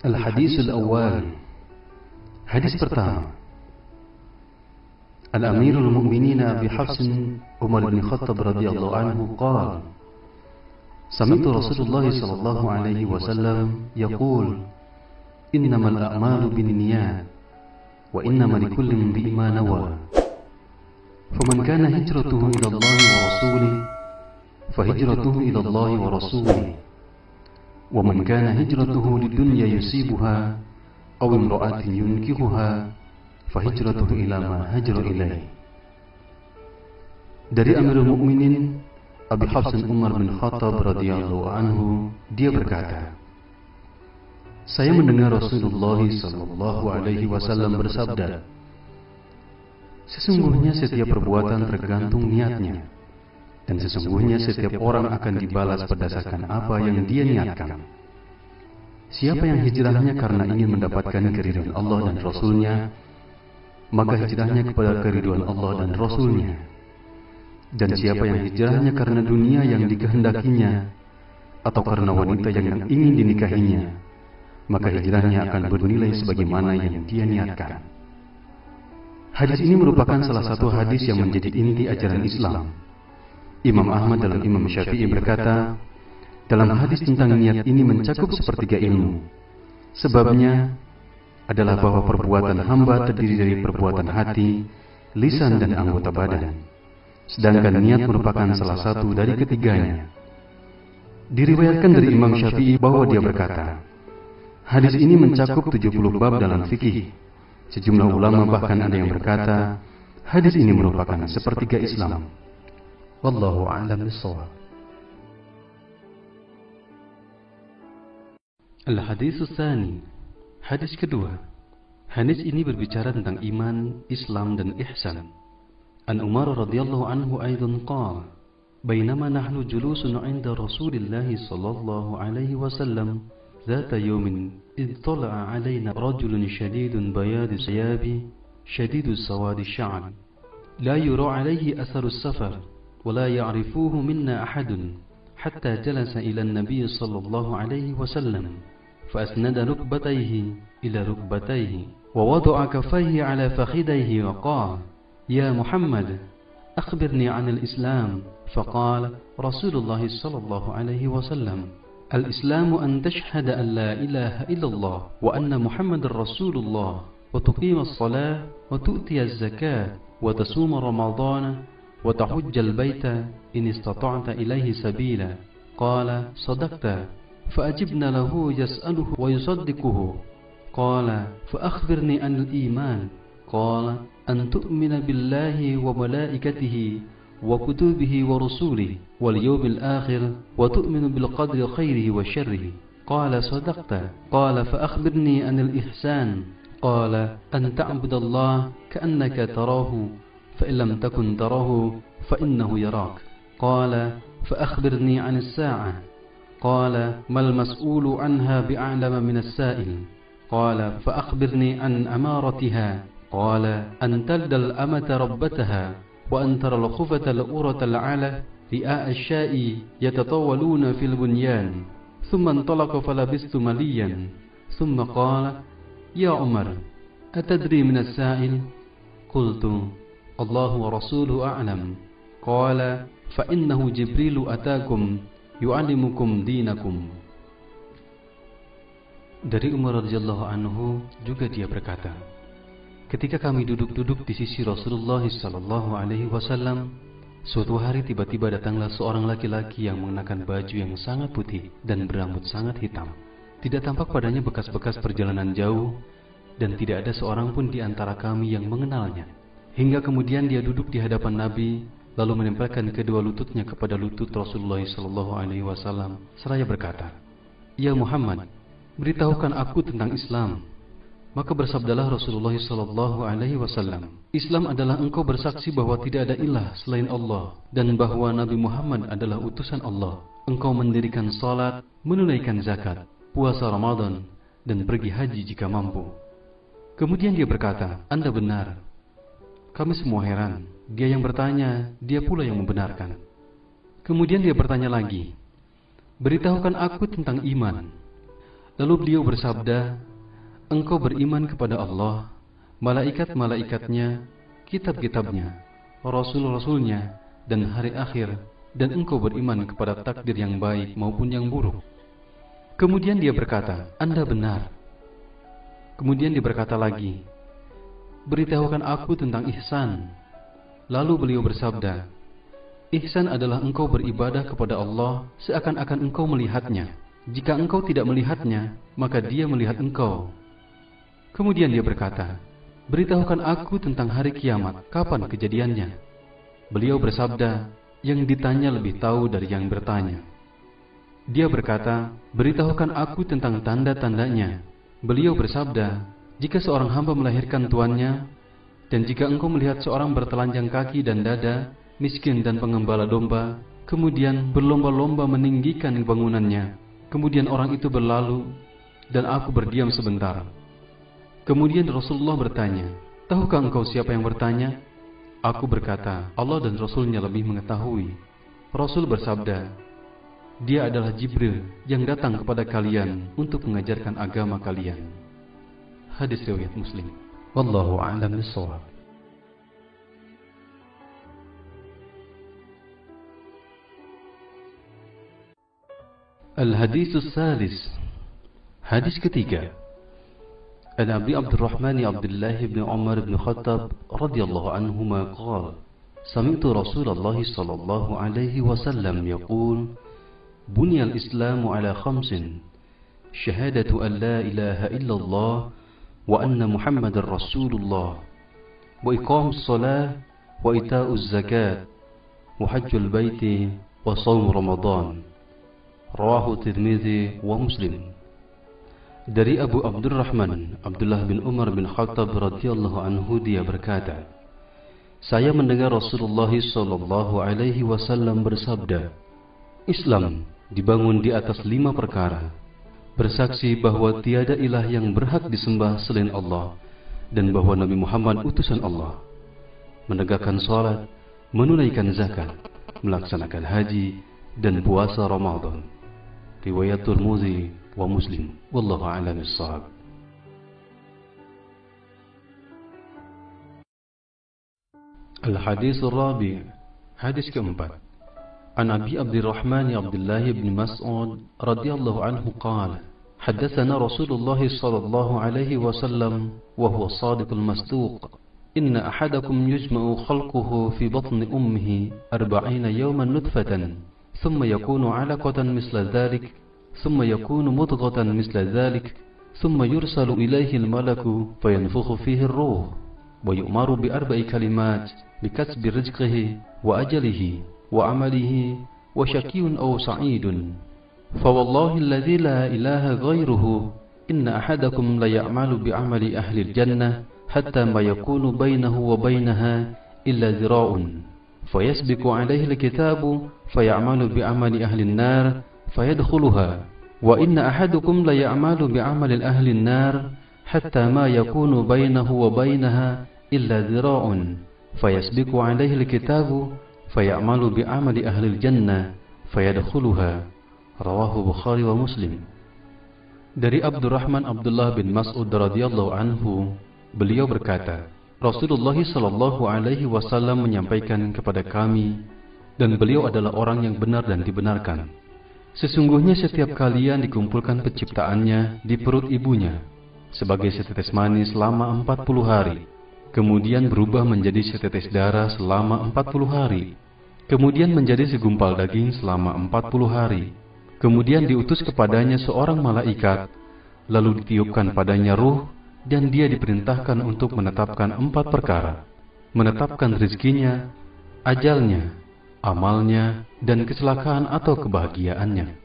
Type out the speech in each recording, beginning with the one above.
Al-Hadis Al-Awwal. Hadis pertama. Al-Amirul Mu'minin Abi Hafs Umar bin Khattab radhiyallahu anhu qala: Sami'tu Rasulullah sallallahu alaihi wasallam yaqul: Innamal a'malu binniyat wa innamal likulli imri'in ma nawa. Faman kana hijratuhu ila Allah wa rasulihi fa hijratuhu ila Allah wa rasulihi. ومن كان هجرته للدنيا يصيبها أو امرأة ينكحها فهجرته إلى ما هاجر إليه. Dari Amirul Mukminin Abi Hafs Umar bin Khattab radhiyallahu anhu, dia berkata, saya mendengar Rasulullah sallallahu alaihi wasallam bersabda, sesungguhnya setiap perbuatan tergantung niatnya, dan sesungguhnya setiap orang akan dibalas berdasarkan apa yang dia niatkan. Siapa yang hijrahnya karena ingin mendapatkan keridhaan Allah dan Rasulnya, maka hijrahnya kepada keridhaan Allah dan Rasulnya. Dan siapa yang hijrahnya karena dunia yang dikehendakinya, atau karena wanita yang ingin dinikahinya, maka hijrahnya akan bernilai sebagaimana yang dia niatkan. Hadis ini merupakan salah satu hadis yang menjadi inti ajaran Islam. Imam Ahmad dalam Imam Syafi'i berkata, dalam hadis tentang niat ini mencakup sepertiga ilmu. Sebabnya adalah bahwa perbuatan hamba terdiri dari perbuatan hati, lisan dan anggota badan. Sedangkan niat merupakan salah satu dari ketiganya. Diriwayatkan dari Imam Syafi'i bahwa dia berkata, hadis ini mencakup 70 bab dalam fikih. Sejumlah ulama bahkan ada yang berkata, hadis ini merupakan sepertiga Islam. Wallahu a'lam bishawab. Al-Hadis Tsani. Hadis kedua. Hadis ini berbicara tentang iman, Islam dan ihsan. An Umar radhiyallahu anhu aidan qala: Bainama nahnu julusun 'inda Rasulillah sallallahu alaihi wasallam ذات يوم إذ طلع علينا رجل شديد بياض الثياب شديد سواد الشعر لا يرى عليه أثر السفر ولا يعرفوه منا أحد حتى جلس إلى النبي صلى الله عليه وسلم فأسند ركبتيه إلى ركبتيه ووضع كفيه على فخذيه وقال: يا محمد أخبرني عن الإسلام. فقال رسول الله صلى الله عليه وسلم: الإسلام أن تشهد أن لا إله إلا الله وأن محمد رسول الله وتقيم الصلاة وتؤتي الزكاة وتصوم رمضان وتحج البيت إن استطعت إليه سبيلا. قال: صدقت. فأجبنا له يسأله ويصدقه. قال: فأخبرني عن الإيمان. قال: أن تؤمن بالله وملائكته وكتبه ورسوله واليوم الآخر وتؤمن بالقدر خيره وشره. قال: صدقت. قال: فأخبرني عن الإحسان. قال: أن تعبد الله كأنك تراه فإن لم تكن تراه فإنه يراك. قال: فأخبرني عن الساعة. قال: ما المسؤول عنها بأعلم من السائل. قال: فأخبرني عن أمارتها. قال: أن تلد الأمة ربتها وأن ترى الخفة الأورة العلة رئاء الشاء يتطاولون في البنيان. ثم انطلق فلبثت مليا ثم قال: يا عمر أتدري من السائل؟ قلت: الله ورسوله أعلم. قال: فإنه جبريل أتاكم يعلمكم دينكم. Dari Umar radhiyallahu anhu juga dia berkata, ketika kami duduk-duduk di sisi Rasulullah sallallahu alaihi wasallam, suatu hari tiba-tiba datanglah seorang laki-laki yang mengenakan baju yang sangat putih dan berambut sangat hitam. Tidak tampak padanya bekas-bekas perjalanan jauh dan tidak ada seorang pun di antara kami yang mengenalnya. Hingga kemudian dia duduk di hadapan Nabi, lalu menempelkan kedua lututnya kepada lutut Rasulullah sallallahu alaihi wasallam seraya berkata, "Ya Muhammad, beritahukan aku tentang Islam." Maka bersabdalah Rasulullah sallallahu alaihi wasallam, "Islam adalah engkau bersaksi bahwa tidak ada ilah selain Allah dan bahwa Nabi Muhammad adalah utusan Allah. Engkau mendirikan salat, menunaikan zakat, puasa Ramadan dan pergi haji jika mampu." Kemudian dia berkata, "Anda benar." Kami semua heran. Dia yang bertanya, dia pula yang membenarkan. Kemudian dia bertanya lagi, "Beritahukan aku tentang iman." Lalu beliau bersabda, engkau beriman kepada Allah, malaikat-malaikatnya, kitab-kitabnya, rasul-rasulnya, dan hari akhir, dan engkau beriman kepada takdir yang baik maupun yang buruk. Kemudian dia berkata, Anda benar. Kemudian dia berkata lagi, beritahukan aku tentang ihsan. Lalu beliau bersabda, ihsan adalah engkau beribadah kepada Allah seakan-akan engkau melihatnya. Jika engkau tidak melihatnya, maka dia melihat engkau. Kemudian dia berkata, beritahukan aku tentang hari kiamat, kapan kejadiannya? Beliau bersabda, yang ditanya lebih tahu dari yang bertanya. Dia berkata, beritahukan aku tentang tanda-tandanya. Beliau bersabda, jika seorang hamba melahirkan tuannya, dan jika engkau melihat seorang bertelanjang kaki dan dada, miskin dan pengembala domba, kemudian berlomba-lomba meninggikan bangunannya, kemudian orang itu berlalu, dan aku berdiam sebentar. Kemudian Rasulullah bertanya, tahukah engkau siapa yang bertanya? Aku berkata, Allah dan Rasulnya lebih mengetahui. Rasul bersabda, dia adalah Jibril yang datang kepada kalian untuk mengajarkan agama kalian. Hadis riwayat Muslim. Wallahu a'lam bishawab. Al-Hadis Salis. Hadis ketiga. An Abi Abdurrahman Abdullah bin Umar bin Khattab radhiyallahu anhuma qala, sami'tu Rasulullah sallallahu alaihi wasallam yaqul, bunyal Islamu ala khamsin, syahadatu an la ilaha illallah wa anna Muhammadar Rasulullah, wa iqamus shalah, wa ita'uz zakat, wa hajjul baiti, wa shaum Ramadan. Rawahu Tirmidzi wa Muslim. Dari Abu Abdurrahman Abdullah bin Umar bin Khattab radhiyallahu anhu, dia berkata, saya mendengar Rasulullah sallallahu alaihi wasallam bersabda, Islam dibangun di atas 5 perkara: bersaksi bahwa tiada ilah yang berhak disembah selain Allah, dan bahwa Nabi Muhammad utusan Allah, menegakkan salat, menunaikan zakat, melaksanakan haji, dan puasa Ramadan. Riwayat Tirmidzi wa Muslim. Wallahu a'lam bishawab. Al-Hadis Ar-Rabi'. Hadis keempat. An Abi Abdurrahman Abdullah bin Mas'ud radhiyallahu anhu qala, haddatsana Rasulullah sallallahu alaihi wasallam wa huwa as-sadiqul masduq, inna ahadakum yujma'u khalquhu fi batni ummihi 40 yawman nutfatan, thumma yakunu 'alaqatan misla dhalik, thumma yakunu mudghatan misla dhalik, thumma yursalu ilayhi al-malaku fayanfukhu fihi ar-ruh, wa yu'maru bi 4 kalimat bikasbi rizqihi wa ajalihi wa amalihi wa syaqiyyun aw sa'idun. Fa wallahi alladhi la ilaha ghairuhu, inna ahadakum la ya'malu bi 'amali ahli al-jannah hatta ma yakunu bainahu wa bainaha illa dhira'un, fayasbiqu 'alayhi al-kitabu fay'amalu bi 'amali ahli an-nar fayadkhuluha, wa inna ahadukum la ya'malu bi 'amali ahli an-nar hatta ma yakunu bainahu wa bainaha illa dhira'un, fayasbiqu 'alayhi al-kitabu fay'amalu bi 'amali ahli al-jannah fayadkhuluha. Rawahu Bukhari wa Muslim. Dari Abdurrahman Abdullah bin Mas'ud radhiyallahu anhu, beliau berkata, Rasulullah sallallahu alaihi wasallam menyampaikan kepada kami, dan beliau adalah orang yang benar dan dibenarkan, sesungguhnya setiap kalian dikumpulkan penciptaannya di perut ibunya sebagai setetes manis selama 40 hari, kemudian berubah menjadi setetes darah selama 40 hari, kemudian menjadi segumpal daging selama 40 hari. Kemudian diutus kepadanya seorang malaikat, lalu ditiupkan padanya ruh, dan dia diperintahkan untuk menetapkan 4 perkara: menetapkan rizkinya, ajalnya, amalnya, dan kecelakaan atau kebahagiaannya.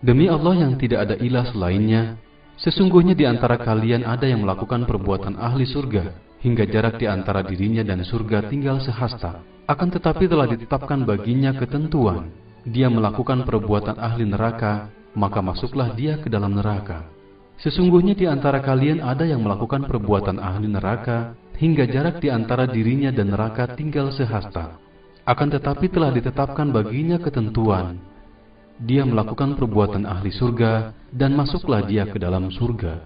Demi Allah yang tidak ada ilah selainnya, sesungguhnya di antara kalian ada yang melakukan perbuatan ahli surga, hingga jarak di antara dirinya dan surga tinggal sehasta. Akan tetapi telah ditetapkan baginya ketentuan, dia melakukan perbuatan ahli neraka, maka masuklah dia ke dalam neraka. Sesungguhnya di antara kalian ada yang melakukan perbuatan ahli neraka, hingga jarak di antara dirinya dan neraka tinggal sehasta. Akan tetapi telah ditetapkan baginya ketentuan, dia melakukan perbuatan ahli surga dan masuklah dia ke dalam surga.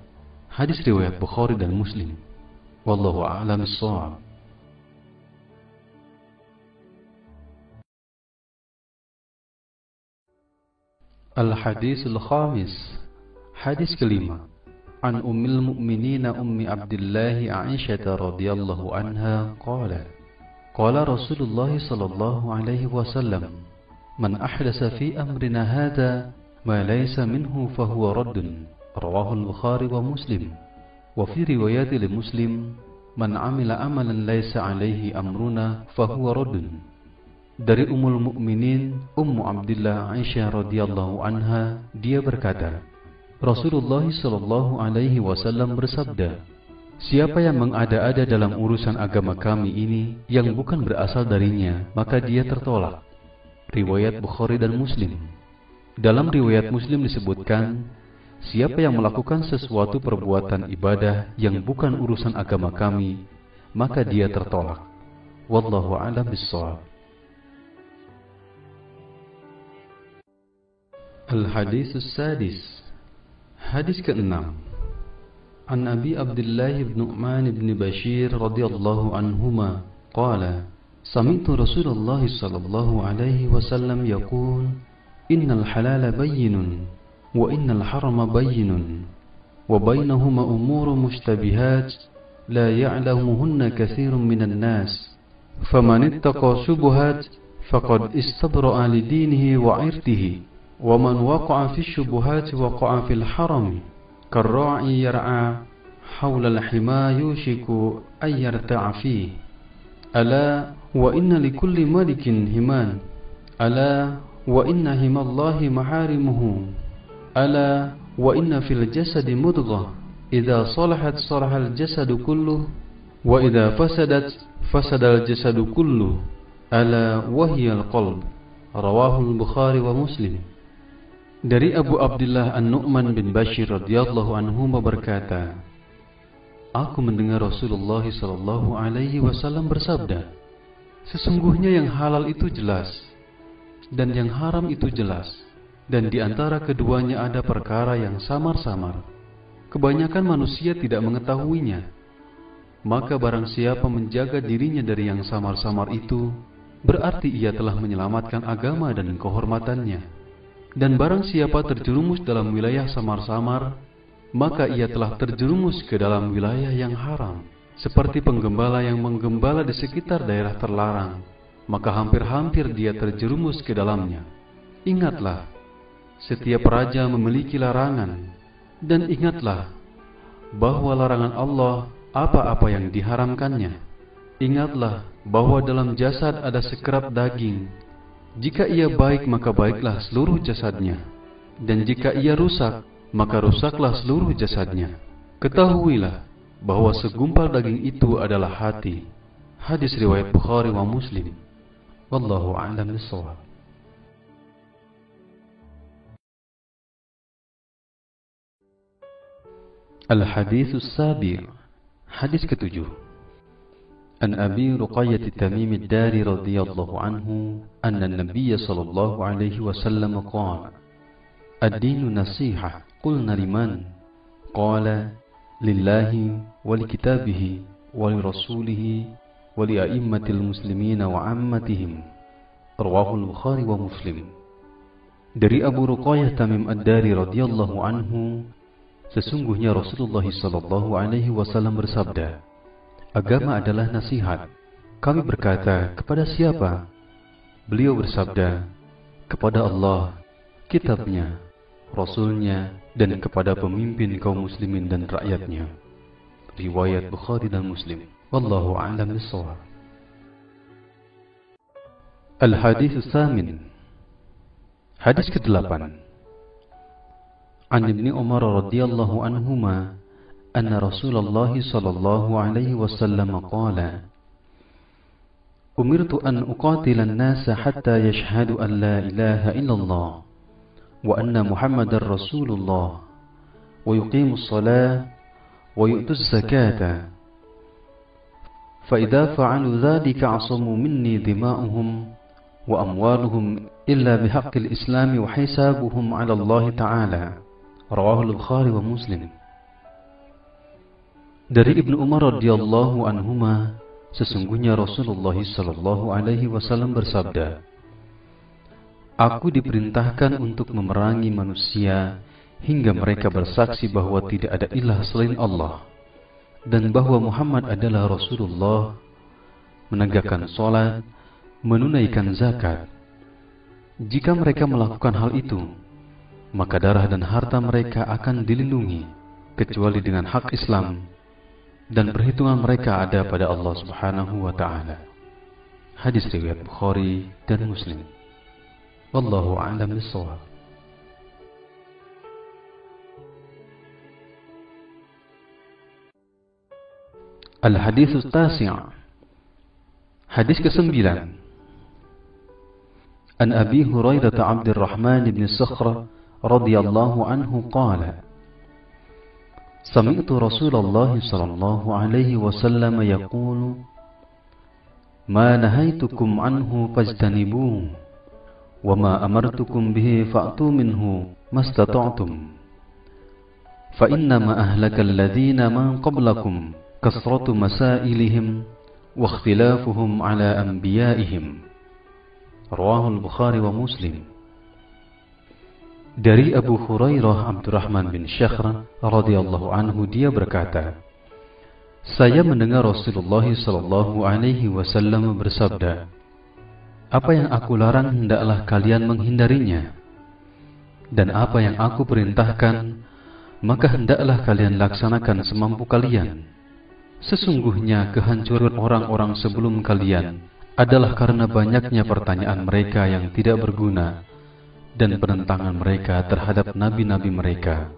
Hadis riwayat Bukhari dan Muslim. Wallahu a'lam bishawab. Al-Hadisul Khamis. Hadis kelima. An Ummil Mu'minin Ummi Abdullah Aisyah radhiyallahu anha qala qala Rasulullah sallallahu alaihi wasallam man ahdasa fi amrina hadha ma laysa minhu fahuwa raddun. Rawahu al-Bukhari wa Muslim. Wa fi riwayat li Muslim man amila amalan laysa alaihi amruna fahuwa raddun. Dari Ummul Mukminin Ummu Abdillah Aisyah radhiyallahu anha, dia berkata, Rasulullah sallallahu alaihi wasallam bersabda, siapa yang mengada-ada dalam urusan agama kami ini yang bukan berasal darinya, maka dia tertolak. Riwayat Bukhari dan Muslim. Dalam riwayat Muslim disebutkan, siapa yang melakukan sesuatu perbuatan ibadah yang bukan urusan agama kami, maka dia tertolak. Wallahu a'lam bishawab. Al-Hadisus Sadis. Hadis ke-6. An Abi Abdullah ibn Nu'man ibn Bashir radhiyallahu anhuma qala sami'tu Rasulullah sallallahu alaihi wasallam yaqul innal halala bayyinun wa innal harama bayyinun wa bainahuma umurun mushtabihat la ya'lamuhunna katsirun minan nas faman ittaqa syubuhat faqad istabra'a li dinihi wa 'irdihi ومن وقع في الشبهات وقع في الحرم كالراعي يرعى حول الحمى يوشك أن يرتع فيه ألا وإن لكل ملك همان ألا وإن هما الله محارمه ألا وإن في الجسد مضغة إذا صلحت صلح الجسد كله وإذا فسدت فسد الجسد كله ألا وهي القلب. رواه البخاري ومسلم. Dari Abu Abdullah An-Nu'man bin Bashir radhiyallahu anhu berkata, aku mendengar Rasulullah sallallahu alaihi wasallam bersabda, sesungguhnya yang halal itu jelas dan yang haram itu jelas, dan di antara keduanya ada perkara yang samar-samar. Kebanyakan manusia tidak mengetahuinya. Maka barang siapa menjaga dirinya dari yang samar-samar itu, berarti ia telah menyelamatkan agama dan kehormatannya. Dan barang siapa terjerumus dalam wilayah samar-samar, maka ia telah terjerumus ke dalam wilayah yang haram. Seperti penggembala yang menggembala di sekitar daerah terlarang, maka hampir-hampir dia terjerumus ke dalamnya. Ingatlah, setiap raja memiliki larangan, dan ingatlah bahwa larangan Allah apa-apa yang diharamkannya. Ingatlah bahwa dalam jasad ada sekerap daging. Jika ia baik, maka baiklah seluruh jasadnya, dan jika ia rusak, maka rusaklah seluruh jasadnya. Ketahuilah bahwa segumpal daging itu adalah hati. Hadis riwayat Bukhari wa Muslim. Wallahu a'lam bishawab. Al-Haditsus Sabi'. Hadis ke-7. An Abi Ruqayyah Tamim ad-Dari radhiyallahu anhu anna an-nabiy sallallahu alaihi wasallam qala ad-dinu nasihah. Qulna liman? Qala lillahi wa likitabihi wa lirasulihi wa li'a'immatil muslimina wa 'ammatihim. Rawahu al-Bukhari wa Muslim. Dari Abu Ruqayyah Tamim ad-Dari radhiyallahu anhu, sesungguhnya Rasulullah sallallahu alaihi wasallam bersabda, agama adalah nasihat. Kami berkata, kepada siapa? Beliau bersabda, kepada Allah, kitabnya, Rasulnya, dan kepada pemimpin kaum muslimin dan rakyatnya. Riwayat Bukhari dan Muslim. Wallahu a'lam bishawab. Al-Haditsus Samin. Hadis ke-8. An Ibni Umar radhiyallahu anhuma أن رسول الله صلى الله عليه وسلم قال أمرت أن أقاتل الناس حتى يشهدوا أن لا إله إلا الله وأن محمد رسول الله ويقيموا الصلاة ويؤتوا الزكاة فإذا فعلوا ذلك عصموا مني دماؤهم وأموالهم إلا بحق الإسلام وحسابهم على الله تعالى. رواه البخاري ومسلم. Dari Ibnu Umar radhiyallahu anhuma, sesungguhnya Rasulullah sallallahu alaihi wasallam bersabda, "Aku diperintahkan untuk memerangi manusia hingga mereka bersaksi bahwa tidak ada ilah selain Allah dan bahwa Muhammad adalah Rasulullah, menegakkan salat, menunaikan zakat. Jika mereka melakukan hal itu, maka darah dan harta mereka akan dilindungi kecuali dengan hak Islam, dan perhitungan mereka ada pada Allah Subhanahu wa taala." Hadis riwayat Bukhari dan Muslim. Wallahu a'lam bishawab. Al-Hadits Tasi'. Hadis ke-9. An Abi Hurairah Abdurrahman bin Sakhrah radhiyallahu anhu qala, Sami'tu Rasulullah sallallahu alaihi wasallam yaqulu, Ma nahaitukum anhu fajtanibuhu, wa ma amartukum bihi fa'tu minhu mastata'tum. Fa innama ahlakal ladzina man qablakum kasratu masailihim wa ikhtilafuhum ala anbiya'ihim. Rawahul Bukhari wa Muslim. Dari Abu Hurairah Abdurrahman bin Sakhrah radhiyallahu anhu, dia berkata, saya mendengar Rasulullah sallallahu alaihi wasallam bersabda, apa yang aku larang hendaklah kalian menghindarinya, dan apa yang aku perintahkan maka hendaklah kalian laksanakan semampu kalian. Sesungguhnya kehancuran orang-orang sebelum kalian adalah karena banyaknya pertanyaan mereka yang tidak berguna dan penentangan mereka terhadap nabi-nabi mereka.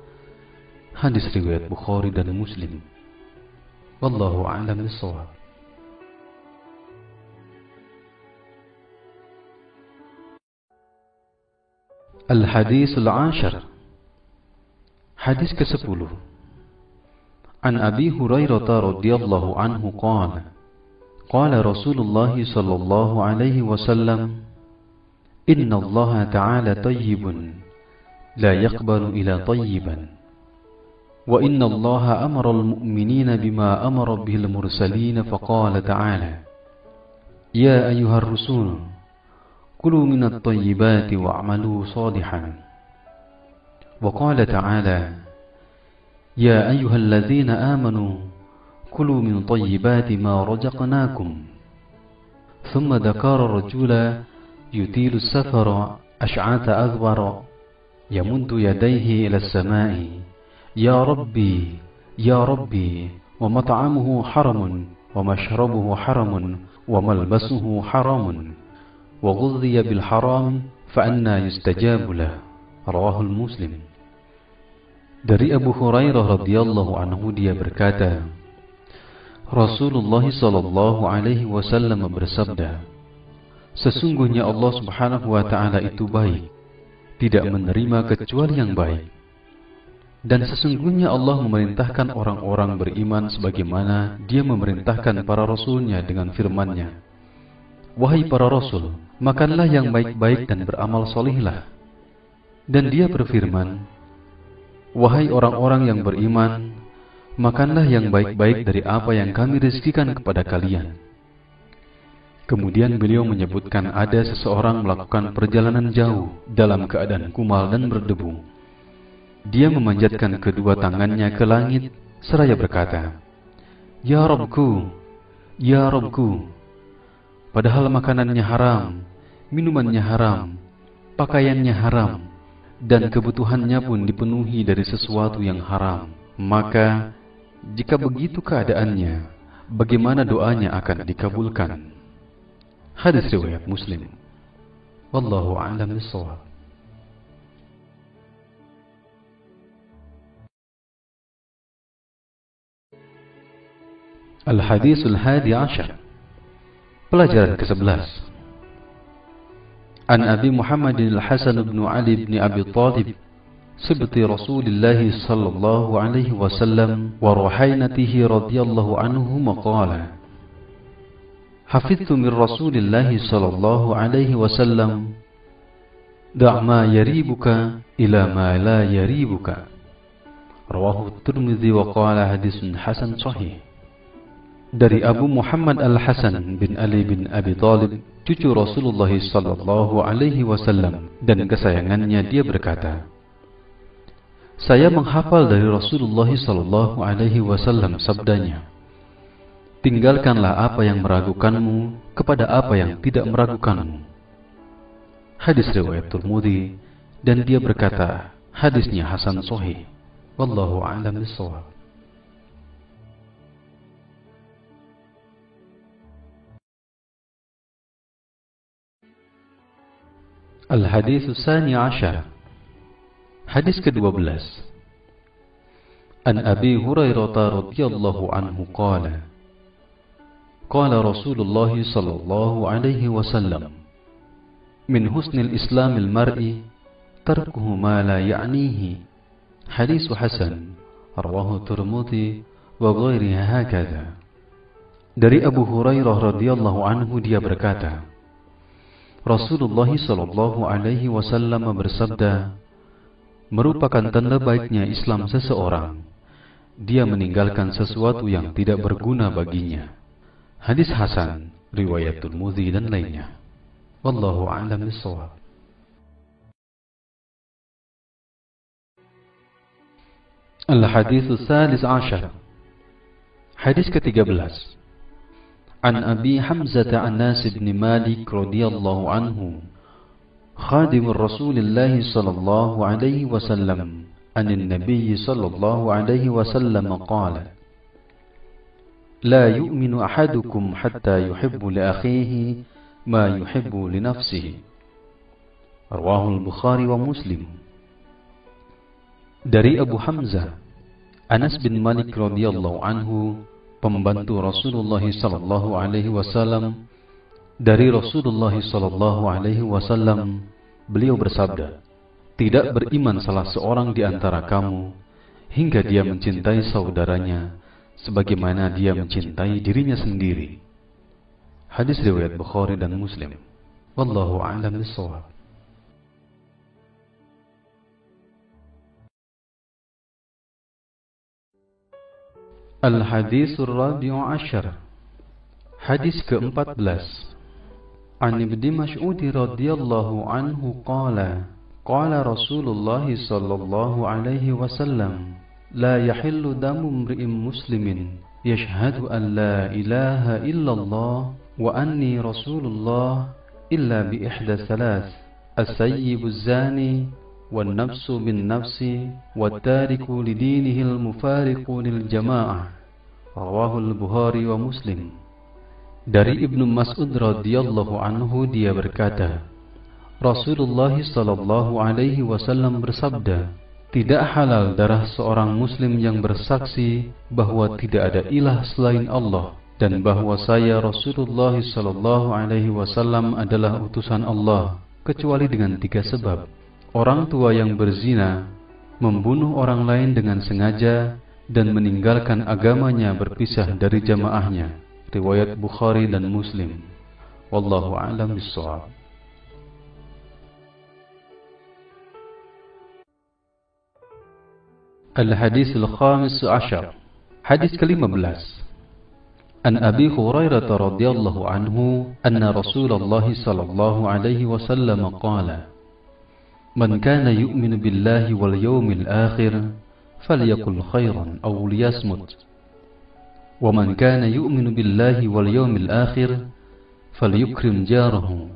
Hadis riwayat Bukhari dan Muslim. Wallahu a'lam bishawab. Al-Hadits Al-Ashar. Hadis ke-10. An Abi Hurairah radhiyallahu anhu qala, qala Rasulullah sallallahu alaihi wasallam, Inna Allah Ta'ala tayyibun, la yaqbalu ila tayyiban. Wa inna Allah amara al-mu'minina bima amara bihil mursalina faqala ta'ala, Ya ayyuhar rusul, kulu minat tayyibati wa'amalu salihan. Wa qala ta'ala, Ya ayyuhal ladhina amanu, kulu min tayyibati ma rajaqnakum. Thumma dhakara rajula يطيل السفر أشعث أغبر يمد يديه إلى السماء يا ربي يا ربي ومطعمه حرم ومشربه حرم وملبسه حرام وغذي بالحرام فأنى يستجاب له. رواه المسلم. Dari Abu Hurairah radhiyallahu anhu, dia berkata, Rasulullah sallallahu alaihi wasallam bersabda, sesungguhnya Allah Subhanahu wa ta'ala itu baik, tidak menerima kecuali yang baik. Dan sesungguhnya Allah memerintahkan orang-orang beriman sebagaimana Dia memerintahkan para rasulnya dengan firman-Nya, Wahai para rasul, makanlah yang baik-baik dan beramal solihlah. Dan Dia berfirman, Wahai orang-orang yang beriman, makanlah yang baik-baik dari apa yang kami rezekikan kepada kalian. Kemudian beliau menyebutkan ada seseorang melakukan perjalanan jauh dalam keadaan kumal dan berdebu. Dia memanjatkan kedua tangannya ke langit seraya berkata, Ya Rabbku, Ya Rabbku. Padahal makanannya haram, minumannya haram, pakaiannya haram, dan kebutuhannya pun dipenuhi dari sesuatu yang haram. Maka, jika begitu keadaannya, bagaimana doanya akan dikabulkan? Hadis riwayat Muslim. Wallahu a'lam bishawab. Al-Haditsul Hadi Ashar. Pelajaran ke-11. An Abi Muhammadin Al-Hasan bin Ali bin Abi Talib, Sibti Rasulullah sallallahu alaihi wasallam wa ruhainatihi radhiyallahu anhu maqala, حفظت من رسول الله صلى الله عليه وسلم Da' ma yaribuka ila ma la yaribuka. Rawahu Tirmidzi wa qala hadisun hasan sahih. Dari Abu Muhammad Al-Hasan bin Ali bin Abi Thalib, cucu Rasulullah sallallahu alaihi wasallam dan kesayangannya, dia berkata, saya menghafal dari Rasulullah sallallahu alaihi wasallam sabdanya, tinggalkanlah apa yang meragukanmu kepada apa yang tidak meragukanmu. Hadis riwayat Tirmidzi, dan dia berkata, hadisnya hasan sahih. Wallahu a'lam bishawab. Al-Hadits Tsani Ashar. Hadis ke-12. An Abi Hurairah radhiyallahu anhu qala qala Rasulullah sallallahu alaihi wasallam, min husnil islamil mar'i tarkuhu ma la ya'nihi. Hadis hasan. Rawahu Tirmidzi wa ghairihi hakadha. Dari Abu Hurairah radhiyallahu anhu, dia berkata, Rasulullah sallallahu alaihi wasallam bersabda, merupakan tanda baiknya Islam seseorang, dia meninggalkan sesuatu yang tidak berguna baginya. Hadis hasan, riwayat Tirmidzi dan lainnya. Wallahu a'lam bishawab. Al-Hadits Tsalis Ashar. Hadis ke-13. An Abi Hamzah Anas bin Malik radhiyallahu anhu, khadim Rasulullah sallallahu alaihi wasallam, an Nabi sallallahu alaihi wasallam qala, la yu'minu ahadukum hatta yuhibbu li akhihi ma yuhibbu li nafsihi. Rawahu Al-Bukhari wa Muslim. Dari Abu Hamzah Anas bin Malik radhiyallahu anhu, pembantu Rasulullah sallallahu alaihi wasallam, dari Rasulullah sallallahu alaihi wasallam, beliau bersabda, tidak beriman salah seorang di antara kamu hingga dia mencintai saudaranya sebagaimana dia mencintai dirinya sendiri. Hadis riwayat Bukhari dan Muslim. Wallahu a'lam bishawab. Al-Hadits Ar-Rabi'u Ashar. Hadis ke-14. An Ibni Mas'ud radhiyallahu anhu qala qala Rasulullah sallallahu alaihi wasallam, la yahillu damu imri'in muslimin yashhadu an la ilaha illallah wa anni rasulullah illa bi ihda thalath, as-sayyibu az-zani والنفس بالنفس والتارك لدينه المفارق للجماعة. رواه البخاري ومسلم. Dari Ibnu Mas'ud radhiyallahu anhu, dia berkata, Rasulullah sallallahu alaihi wasallam bersabda, tidak halal darah seorang muslim yang bersaksi bahwa tidak ada ilah selain Allah dan bahwa saya Rasulullah sallallahu alaihi wasallam adalah utusan Allah, kecuali dengan 3 sebab. Orang tua yang berzina, membunuh orang lain dengan sengaja, dan meninggalkan agamanya berpisah dari jamaahnya. Riwayat Bukhari dan Muslim. Wallahu a'lam bishawab. Al-Hadits Al-Khamis Ashar. Hadis ke-15. An Abi Hurairah radhiyallahu anhu, anna Rasulullah sallallahu alaihi wasallam qala, man kana yu'minu billahi wal yawmil akhir falyaqul khairan aw liyasmut, wa man kana yu'minu billahi wal yawmil akhir falyukrim jarahu,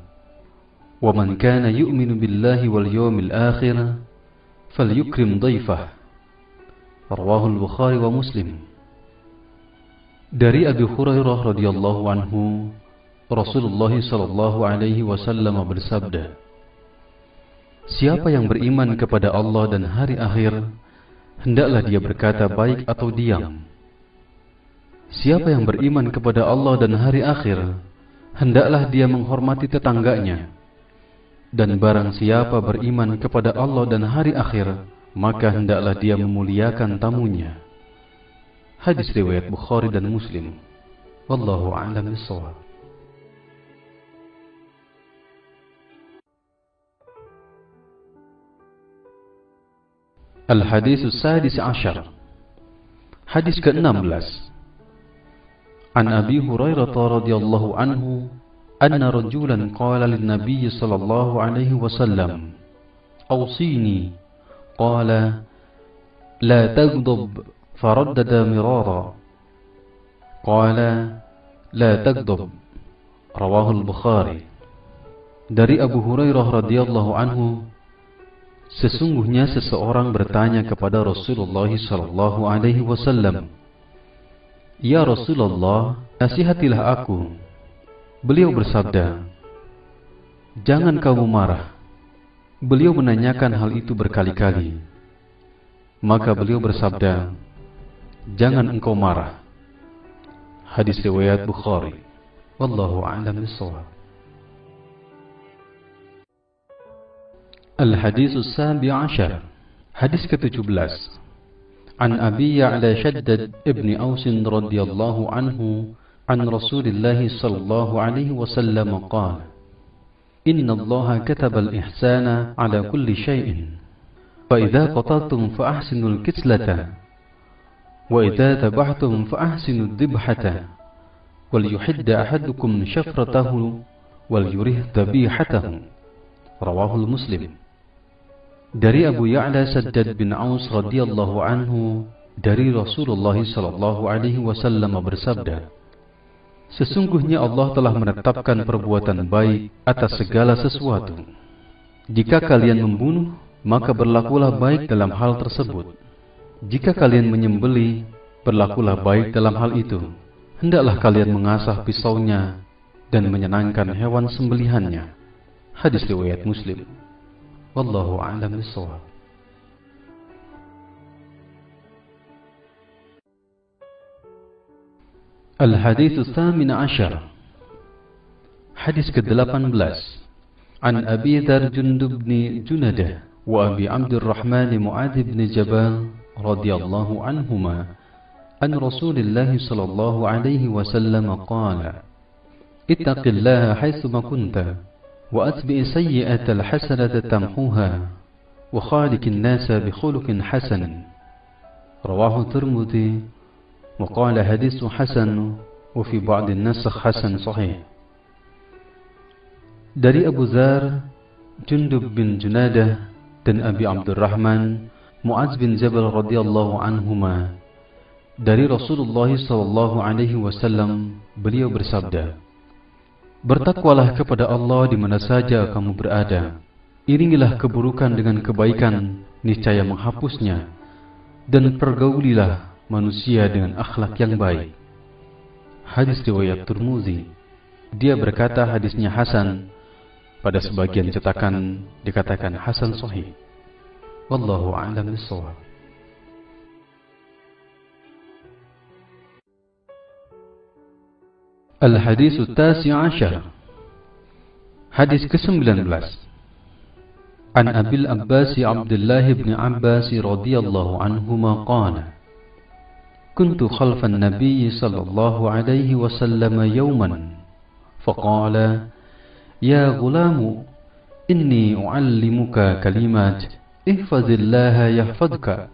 wa man kana yu'minu billahi wal yawmil akhir falyukrim dhayfah. Rawahu Al-Bukhari wa Muslim. Dari Abu Hurairah radhiyallahu anhu, Rasulullah sallallahu alaihi wasallam bersabda, siapa yang beriman kepada Allah dan hari akhir, hendaklah dia berkata baik atau diam. Siapa yang beriman kepada Allah dan hari akhir, hendaklah dia menghormati tetangganya. Dan barang siapa beriman kepada Allah dan hari akhir, maka hendaklah dia memuliakan tamunya. Hadis riwayat Bukhari dan Muslim. Wallahu a'lam bishawab. Al-Haditsus Sadis Ashar. Hadis ke-16. An Abi Hurairah radhiyallahu anhu anna rajulan qala lin-nabiy sallallahu alaihi wasallam awsini qala la taghdab faraddada mirara qala la taghdab. Rawahul Bukhari. Dari Abu Hurairah radhiyallahu anhu, sesungguhnya seseorang bertanya kepada Rasulullah sallallahu alaihi wasallam, "Ya Rasulullah, nasihatilah aku." Beliau bersabda, "Jangan kamu marah." Beliau menanyakan hal itu berkali-kali. Maka beliau bersabda, "Jangan engkau marah." Hadis riwayat Bukhari. Wallahu a'lam bishawab. Al-Haditsus Sabi Ashar. Hadis ke-17. An Abi Ya'la Shaddad ibn Aus radhiyallahu anhu an Rasulillah sallallahu alaihi wasallam qala, "Inna Allah kataba al-ihsana ala kulli shay'in, fa idza qataltum fa ahsinul kislata, wa idza tabahtum fa ahsinud dibhata, wal yuhidda ahadukum shafratahu wal yurih dhabihatahu." Rawahul Muslim. Dari Abu Ya'la Shaddad bin Aus radhiyallahu anhu dari Rasulullah sallallahu alaihi wasallam bersabda, "Sesungguhnya Allah telah menetapkan perbuatan baik atas segala sesuatu. Jika kalian membunuh, maka berlakulah baik dalam hal tersebut. Jika kalian menyembelih, berlakulah baik dalam hal itu. Hendaklah kalian mengasah pisaunya dan menyenangkan hewan sembelihannya." Hadis riwayat Muslim. Wallahu a'lam bishawab. Al-Haditsus Tsamin Ashar. Hadis ke-18. An Abi Dzar Jundub bin Junadah wa Abi Abdurrahman Mu'adz bin Jabal radhiyallahu anhuma an Rasulillah sallallahu alaihi wasallam qala, "Ittaqillaha haitsu ma kunta وأتبع سيئة الحسنة تمحوها وخالق الناس بخلق حسن." رواه الترمذي وقال حديث حسن وفي بعض النسخ حسن صحيح. Dari Abu Dzar Jundub bin Junadah dan Abi Abdurrahman Mu'adz bin Jabal radhiyallahu anhuma, dari Rasulullah sallallahu alaihi wasallam, beliau bersabda, "Bertakwalah kepada Allah di mana saja kamu berada. Iringilah keburukan dengan kebaikan, niscaya menghapusnya. Dan pergaulilah manusia dengan akhlak yang baik." Hadis riwayat Tirmidzi. Dia berkata hadisnya hasan. Pada sebagian cetakan dikatakan hasan sahih. Wallahu a'lam bishawab. Al-Haditsus Tasi' Ashar. Hadis ke-19. An Abil Abbas Abdullah bin Abbas radhiyallahu anhuma qala, "Kuntu khalfan Nabiy sallallahu alaihi wasallam yawman, faqala, ya ghulamu, inni u'allimuka kalimat, ihfazillaha yahfazka,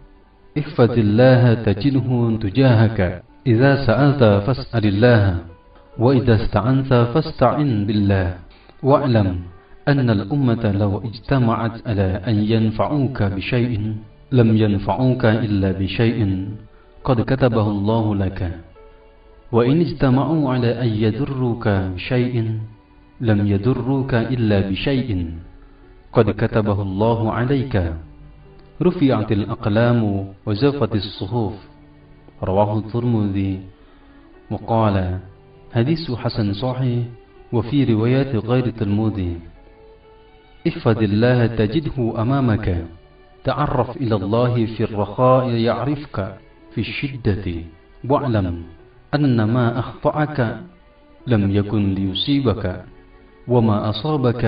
ihfazillaha tajidhu tujahaka, idza sa'alta fas'alillaha, وإذا استعنت فاستعن بالله واعلم أن الأمة لو اجتمعت على أن ينفعوك بشيء لم ينفعوك إلا بشيء قد كتبه الله لك وإن اجتمعوا على أن يضروك بشيء لم يضروك إلا بشيء قد كتبه الله عليك رفعت الأقلام وجفت الصحف." رواه الترمذي وقال حديث حسن صحيح وفي روايات غير الترمذي. احفظ الله تجده أمامك، تعرف إلى الله في الرخاء يعرفك في الشدة، واعلم أن ما أخطأك لم يكن ليصيبك وما أصابك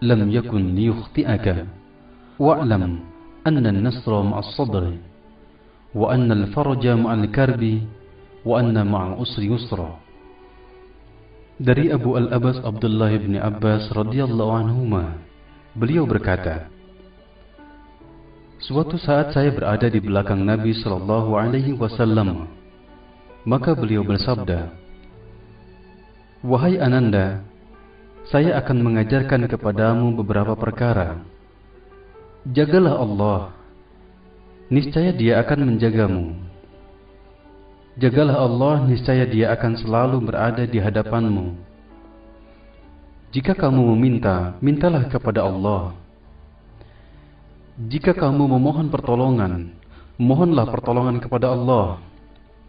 لم يكن ليخطئك، واعلم أن النصر مع الصبر وأن الفرج مع الكرب وأن مع العسر يسرا. Dari Abu Al-Abbas Abdullah bin Abbas radhiyallahu anhuma, beliau berkata, Suatu saat saya berada di belakang Nabi Shallallahu Alaihi Wasallam. Maka beliau bersabda, "Wahai Ananda, saya akan mengajarkan kepadamu beberapa perkara. Jagalah Allah, niscaya Dia akan menjagamu. Jagalah Allah, niscaya Dia akan selalu berada di hadapanmu. Jika kamu meminta, mintalah kepada Allah. Jika kamu memohon pertolongan, mohonlah pertolongan kepada Allah.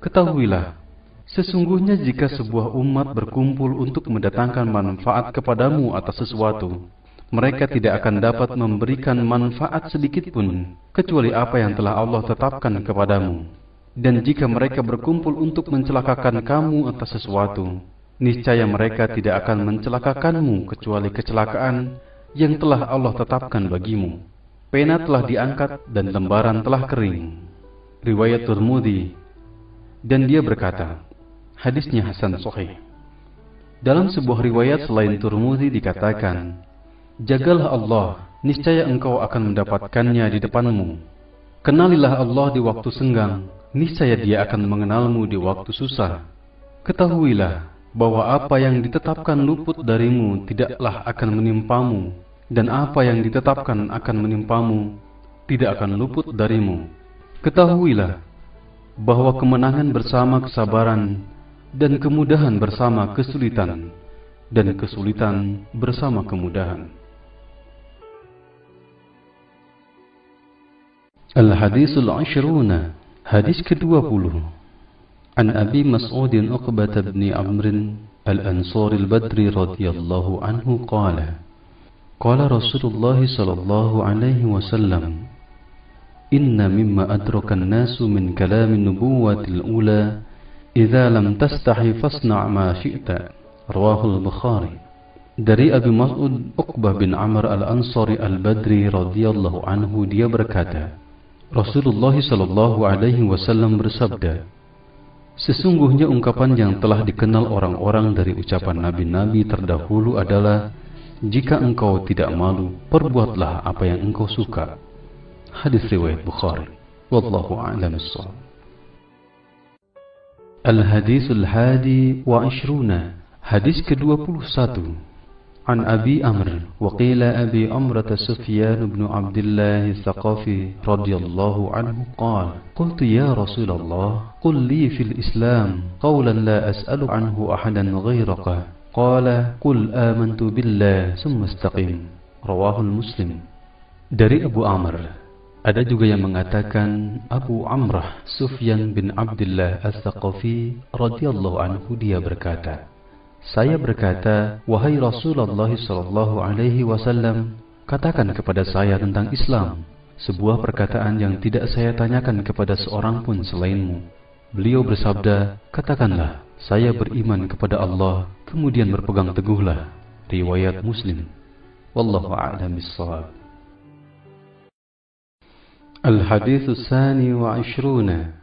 Ketahuilah, sesungguhnya jika sebuah umat berkumpul untuk mendatangkan manfaat kepadamu atas sesuatu, mereka tidak akan dapat memberikan manfaat sedikit pun, kecuali apa yang telah Allah tetapkan kepadamu. Dan jika mereka berkumpul untuk mencelakakan kamu atas sesuatu, niscaya mereka tidak akan mencelakakanmu kecuali kecelakaan yang telah Allah tetapkan bagimu. Pena telah diangkat dan lembaran telah kering." Riwayat Tirmidzi. Dan dia berkata, hadisnya hasan sahih. Dalam sebuah riwayat selain Tirmidzi dikatakan, "Jagalah Allah, niscaya engkau akan mendapatkannya di depanmu. Kenalilah Allah di waktu senggang, niscaya Dia akan mengenalmu di waktu susah. Ketahuilah bahwa apa yang ditetapkan luput darimu tidaklah akan menimpamu, dan apa yang ditetapkan akan menimpamu tidak akan luput darimu. Ketahuilah bahwa kemenangan bersama kesabaran, dan kemudahan bersama kesulitan, dan kesulitan bersama kemudahan." Al-Hadisul Ashruna, hadis ke-20. An Abi Mas'udin Uqbah bin Amr al-Ansari al-Badri radhiyallahu anhu qala, qala Rasulullah sallallahu alaihi wasallam, "Inna mimma adraka an-nasu min kalam an-nubuwwati al-ula, idza lam tastahi fasna' ma syi'ta." Rawahu al-Bukhari. Dari Abi Mas'ud Uqbah bin Amr al-Ansari al-Badri radhiyallahu anhu, dia berkata, Rasulullah sallallahu alaihi wasallam bersabda, "Sesungguhnya ungkapan yang telah dikenal orang-orang dari ucapan nabi-nabi terdahulu adalah, jika engkau tidak malu, perbuatlah apa yang engkau suka." Hadis riwayat Bukhari. Wallahu a'lam bissawab. Al-Hadisul Hadi wa Ishruna, hadis ke-21. An Abi Amr wa qila Abi Amrata Sufyan bin Abdullah Al-Thaqafi radhiyallahu anhu qala, qultu ya Rasulullah, qul li fil Islam qawlan la as'alu anhu ahadan ghayraka. Qala, qul amantu billah summa istaqim. Rawahu Muslim. Dari Abu Amr. Ada juga yang mengatakan Abu Amrah Sufyan bin Abdullah Al-Thaqafi radhiyallahu anhu, dia berkata, saya berkata, wahai Rasulullah sallallahu alaihi wasallam, katakan kepada saya tentang Islam, sebuah perkataan yang tidak saya tanyakan kepada seorang pun selainmu. Beliau bersabda, katakanlah, saya beriman kepada Allah, kemudian berpegang teguhlah. Riwayat Muslim. Wallahu a'lam bissawab. Al-Hadits Tsani wa Ishruna,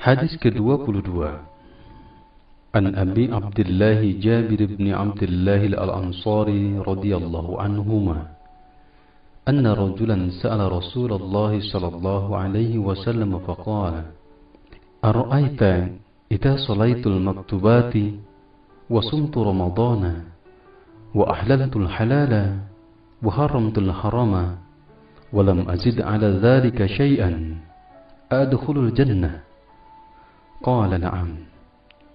hadis ke-22. An Abi Abdullah Jabir bin Abdullah Al-Ansari radhiyallahu anhuma, anna rajulan sa'ala Rasulullah sallallahu alaihi wasallam faqala, ara'aita idza salaitul maktubati wa sumtu ramadana wa ahlaltul halala wa haramtul harama wa lam azid ala dhalika shay'an adkhulul jannah? Qala na'am.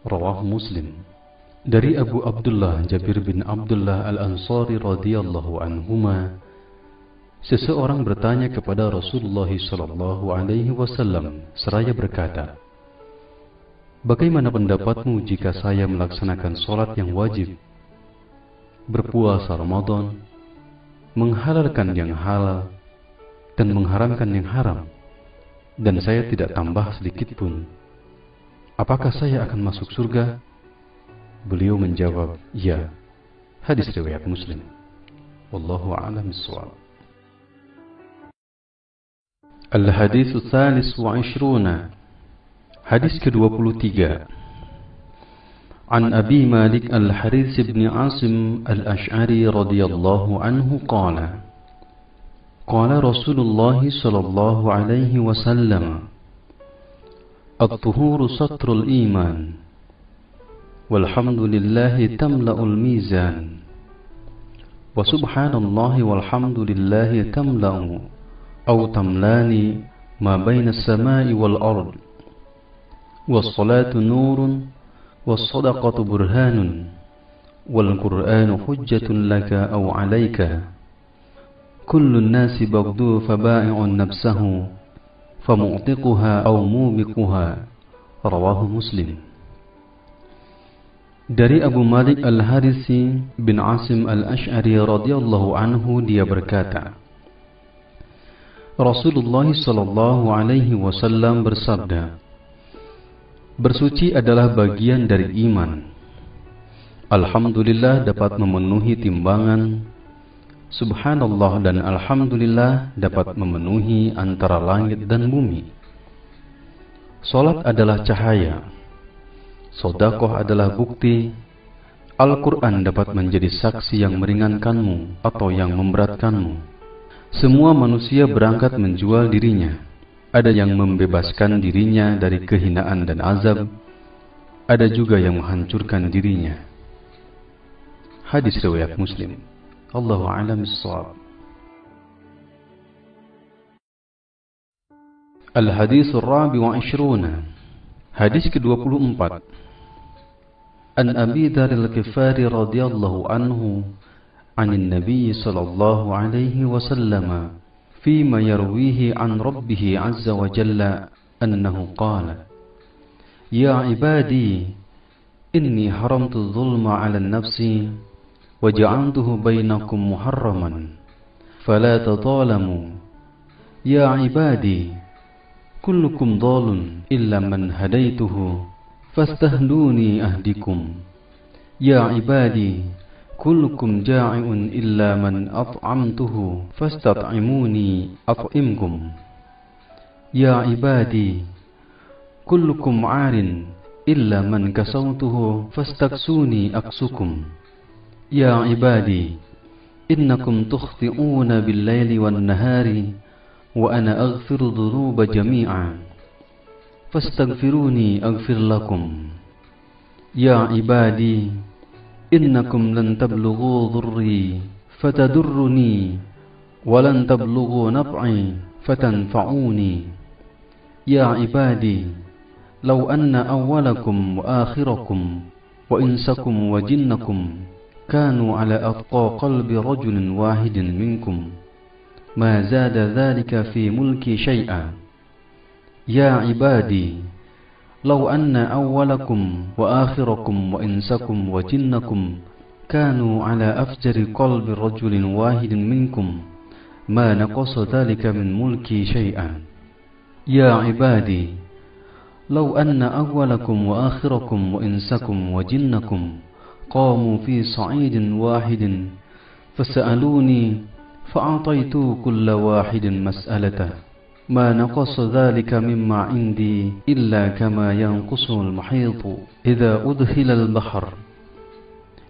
Rawahu Muslim. Dari Abu Abdullah Jabir bin Abdullah Al-Ansari radhiyallahu anhuma, seseorang bertanya kepada Rasulullah sallallahu alaihi wasallam seraya berkata, bagaimana pendapatmu jika saya melaksanakan salat yang wajib, berpuasa Ramadan, menghalalkan yang halal dan mengharamkan yang haram, dan saya tidak tambah sedikit pun, apakah saya akan masuk surga? Beliau menjawab, ya. Hadis riwayat Muslim. Wallahu a'lam bissawab. Al-Hadits Tsalis wa Ishruna, hadis ke-23. An Abi Malik Al-Harits bin Asim Al-Ash'ari radhiyallahu anhu qala, Qala Rasulullah sallallahu alaihi wasallam, at-tuhuru satrul iman, walhamdulillahi tamla'ul mizan, wa subhanallahi walhamdulillahi tamla'u aw tamlani ma baina as-sama'i wal ard, was-salatu nurun, was-sadaqatu burhanun, wal Qur'anu hujjatun laka aw 'alaika, kullu an-nasi baghdhu faba'i'un nafsahu famu'tiquha aw mubiquha. Rawahu Muslim. Dari Abu Malik Al-Harisi bin Asim Al-Ash'ari radhiyallahu anhu, dia berkata, Rasulullah sallallahu alaihi wasallam bersabda, bersuci adalah bagian dari iman. Alhamdulillah dapat memenuhi timbangan, subhanallah dan alhamdulillah dapat memenuhi antara langit dan bumi. Salat adalah cahaya, sedekah adalah bukti, Al-Quran dapat menjadi saksi yang meringankanmu atau yang memberatkanmu. Semua manusia berangkat menjual dirinya. Ada yang membebaskan dirinya dari kehinaan dan azab, ada juga yang menghancurkan dirinya. Hadis riwayat Muslim. Allahu a'lam bis-shawab. Al-Hadis Ar-Rabi wa Ishruna. Hadis ke-24. An Abi Dzar Al-Ghifari radhiyallahu anhu 'anil Nabi sallallahu alaihi wasallam fima yarwihi 'an Rabbih 'azza wa jalla annahu qala, Ya ibadi, inni haramtu adh-dhulma 'ala an-nafsi وجعلته بينكم محرما فلا تظالموا يا عبادي كلكم ضال إلا من هديته فاستهدوني أهدكم يا عبادي كلكم جائع إلا من أطعمته فاستطعموني أطعمكم يا عبادي كلكم عار إلا من كسوته فاستكسوني أكسكم Ya ibadi, innakum tukhti'una bil-laili wan-nahari wa ana aghfiru dhunuba jami'a fastaghfiruni aghfir lakum. Ya ibadi, innakum lan tablughu dhurri fatadurruni wa lan tablughu naf'i fatanfa'uni. Ya ibadi, law anna awwalakum wa akhirakum wa insakum wa jinnakum كانوا على أتقى قلب رجل واحد منكم ما زاد ذلك في ملكي شيئا. يا عبادي لو أن أولكم وآخركم وإنسكم وجنكم كانوا على أفجر قلب رجل واحد منكم ما نقص ذلك من ملكي شيئا. يا عبادي لو أن أولكم وآخركم وإنسكم وجنكم قاموا في صعيد واحد فسألوني فأعطيت كل واحد مسألته ما نقص ذلك مما عندي إلا كما ينقص المحيط إذا أدخل البحر.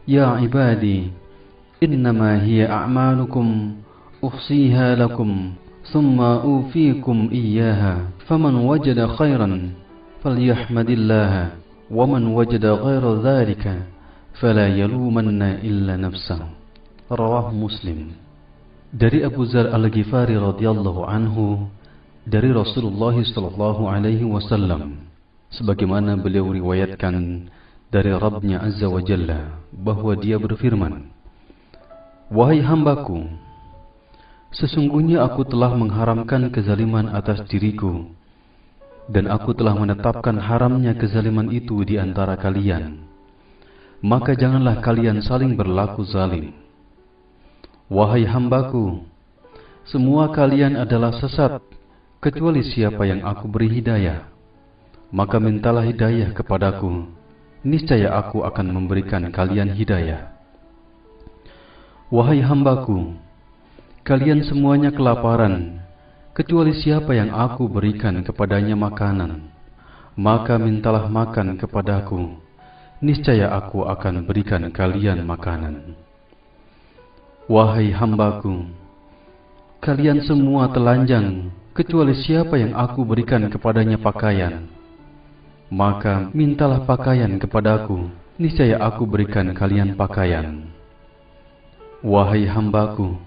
يا عبادي إنما هي أعمالكم أحصيها لكم ثم أوفيكم إياها فمن وجد خيرا فليحمد الله ومن وجد غير ذلك فلا يلومن إلا نفسه. Rawahu Muslim. Dari Abu Dzar Al-Ghifari radhiyallahu anhu, dari Rasulullah sallallahu alaihi wasallam, sebagaimana beliau riwayatkan dari Rabbnya Azza wa Jalla, bahwa dia berfirman, Wahai hambaku, sesungguhnya aku telah mengharamkan kezaliman atas diriku, dan aku telah menetapkan haramnya kezaliman itu di antara kalian. Maka janganlah kalian saling berlaku zalim. Wahai hambaku, semua kalian adalah sesat, kecuali siapa yang aku beri hidayah. Maka mintalah hidayah kepadaku, niscaya aku akan memberikan kalian hidayah. Wahai hambaku, kalian semuanya kelaparan, kecuali siapa yang aku berikan kepadanya makanan. Maka mintalah makan kepadaku, niscaya aku akan berikan kalian makanan. Wahai hambaku, kalian semua telanjang, kecuali siapa yang aku berikan kepadanya pakaian. Maka mintalah pakaian kepadaku, niscaya aku berikan kalian pakaian. Wahai hambaku,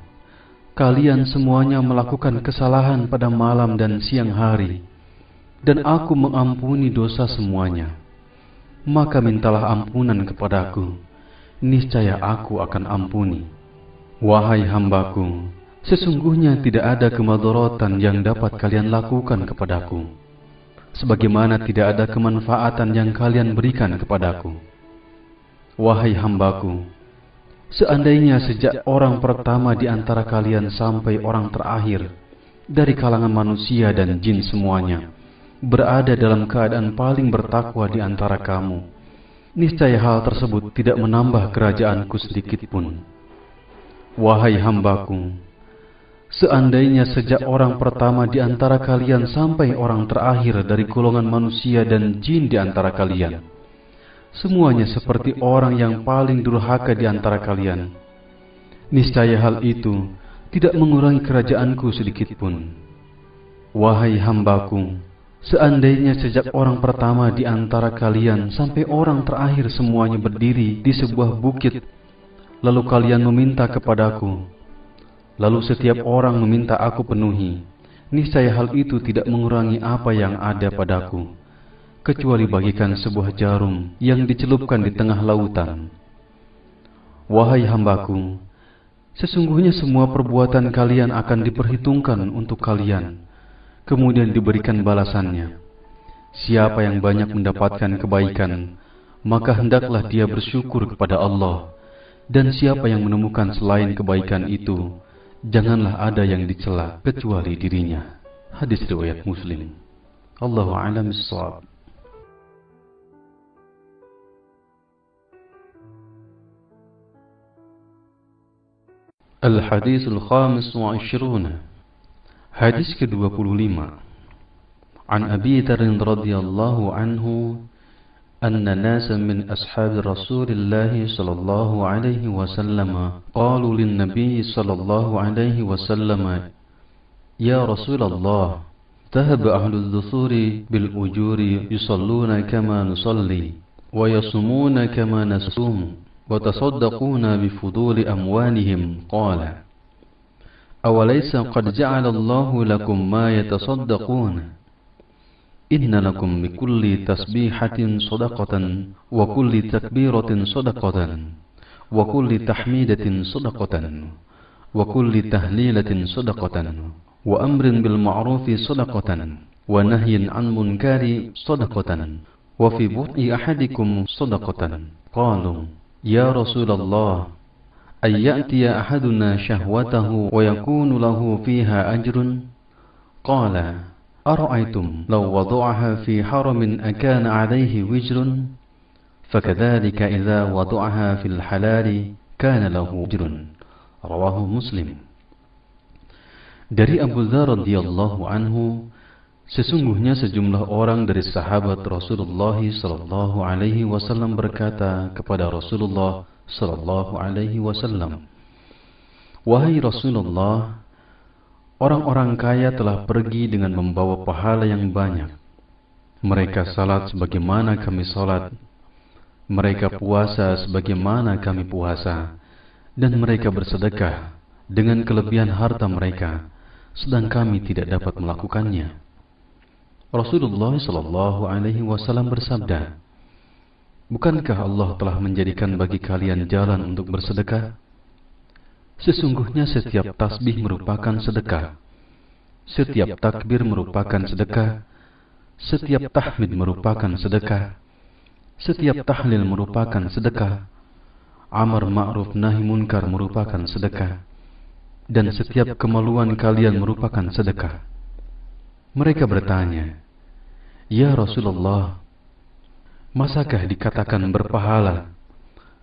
kalian semuanya melakukan kesalahan pada malam dan siang hari, dan aku mengampuni dosa semuanya. Maka mintalah ampunan kepadaku, niscaya aku akan ampuni. Wahai hambaku, sesungguhnya tidak ada kemadharatan yang dapat kalian lakukan kepadaku, sebagaimana tidak ada kemanfaatan yang kalian berikan kepadaku. Wahai hambaku, seandainya sejak orang pertama di antara kalian sampai orang terakhir dari kalangan manusia dan jin semuanya berada dalam keadaan paling bertakwa di antara kamu, niscaya hal tersebut tidak menambah kerajaanku sedikitpun. Wahai hambaku, seandainya sejak orang pertama di antara kalian sampai orang terakhir dari golongan manusia dan jin di antara kalian, semuanya seperti orang yang paling durhaka di antara kalian, niscaya hal itu tidak mengurangi kerajaanku sedikitpun. Wahai hambaku, seandainya sejak orang pertama di antara kalian sampai orang terakhir semuanya berdiri di sebuah bukit, lalu kalian meminta kepadaku, lalu setiap orang meminta aku penuhi, niscaya hal itu tidak mengurangi apa yang ada padaku, kecuali bagikan sebuah jarum yang dicelupkan di tengah lautan. Wahai hambaku, sesungguhnya semua perbuatan kalian akan diperhitungkan untuk kalian, kemudian diberikan balasannya. Siapa yang banyak mendapatkan kebaikan, maka hendaklah dia bersyukur kepada Allah. Dan siapa yang menemukan selain kebaikan itu, janganlah ada yang dicela kecuali dirinya. Hadis riwayat Muslim. Allahu a'lam bissawab. Al-Hadithul Khamis wa Ishruna. Hadis ke-25. An Abi Dzar radhiyallahu anhu أن ناسا من أصحاب رسول الله صلى الله عليه وسلم قالوا للنبي صلى الله عليه وسلم يا رسول الله ذهب أهل الدثور بالأجور يصلون كما نصلي ويصومون كما نصوم وتصدقون بفضول أموالهم قال أوليس قد جعل الله لكم ما يتصدقون إن لكم بكل تسبيحة صدقة وكل تكبيرة صدقة وكل تحميدة صدقة وكل تهليلة صدقة وأمر بالمعروف صدقة ونهي عن منكر صدقة وفي بطء أحدكم صدقة. قالوا يا رسول الله أن يأتي أحدنا شهوته ويكون له فيها أجر؟ قال أرأيتم لو وضعها في حرم أكان عليه وزر؟ فكذلك إذا وضعها في الحلال كان له أجر. رواه Muslim. Dari Abu Dzar radhiyallahu anhu, sesungguhnya sejumlah orang dari sahabat Rasulullah sallallahu alaihi wasallam berkata kepada Rasulullah sallallahu alaihi wasallam, "Wahai Rasulullah, orang-orang kaya telah pergi dengan membawa pahala yang banyak. Mereka salat sebagaimana kami salat, mereka puasa sebagaimana kami puasa, dan mereka bersedekah dengan kelebihan harta mereka, sedang kami tidak dapat melakukannya." Rasulullah sallallahu alaihi wasallam bersabda, "Bukankah Allah telah menjadikan bagi kalian jalan untuk bersedekah? Sesungguhnya setiap tasbih merupakan sedekah, setiap takbir merupakan sedekah, setiap tahmid merupakan sedekah, setiap tahlil merupakan sedekah, amar ma'ruf nahi munkar merupakan sedekah, dan setiap kemaluan kalian merupakan sedekah." Mereka bertanya, "Ya Rasulullah, masakah dikatakan berpahala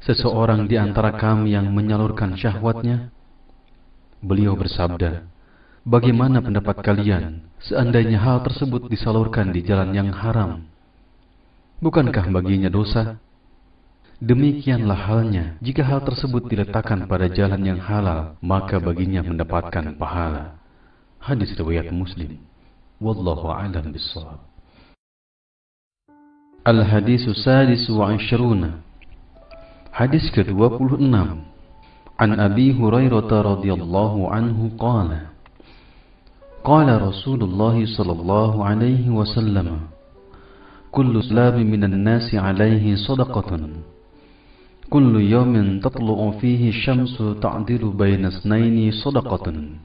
seseorang di antara kami yang menyalurkan syahwatnya?" Beliau bersabda, "Bagaimana pendapat kalian seandainya hal tersebut disalurkan di jalan yang haram? Bukankah baginya dosa? Demikianlah halnya jika hal tersebut diletakkan pada jalan yang halal, maka baginya mendapatkan pahala." Hadis riwayat Muslim. Wallahu a'lam bishawab. Al-Hadis Sadis wa Ashruna. Hadis ke-26. An Abi Hurairah radhiyallahu anhu qala qala Rasulullah sallallahu alaihi wasallam kullu slami minan nasi alaihi sadaqatun kullu yawmin tatlu'u fihi syamsu ta'dilu baina isnaini sadaqatun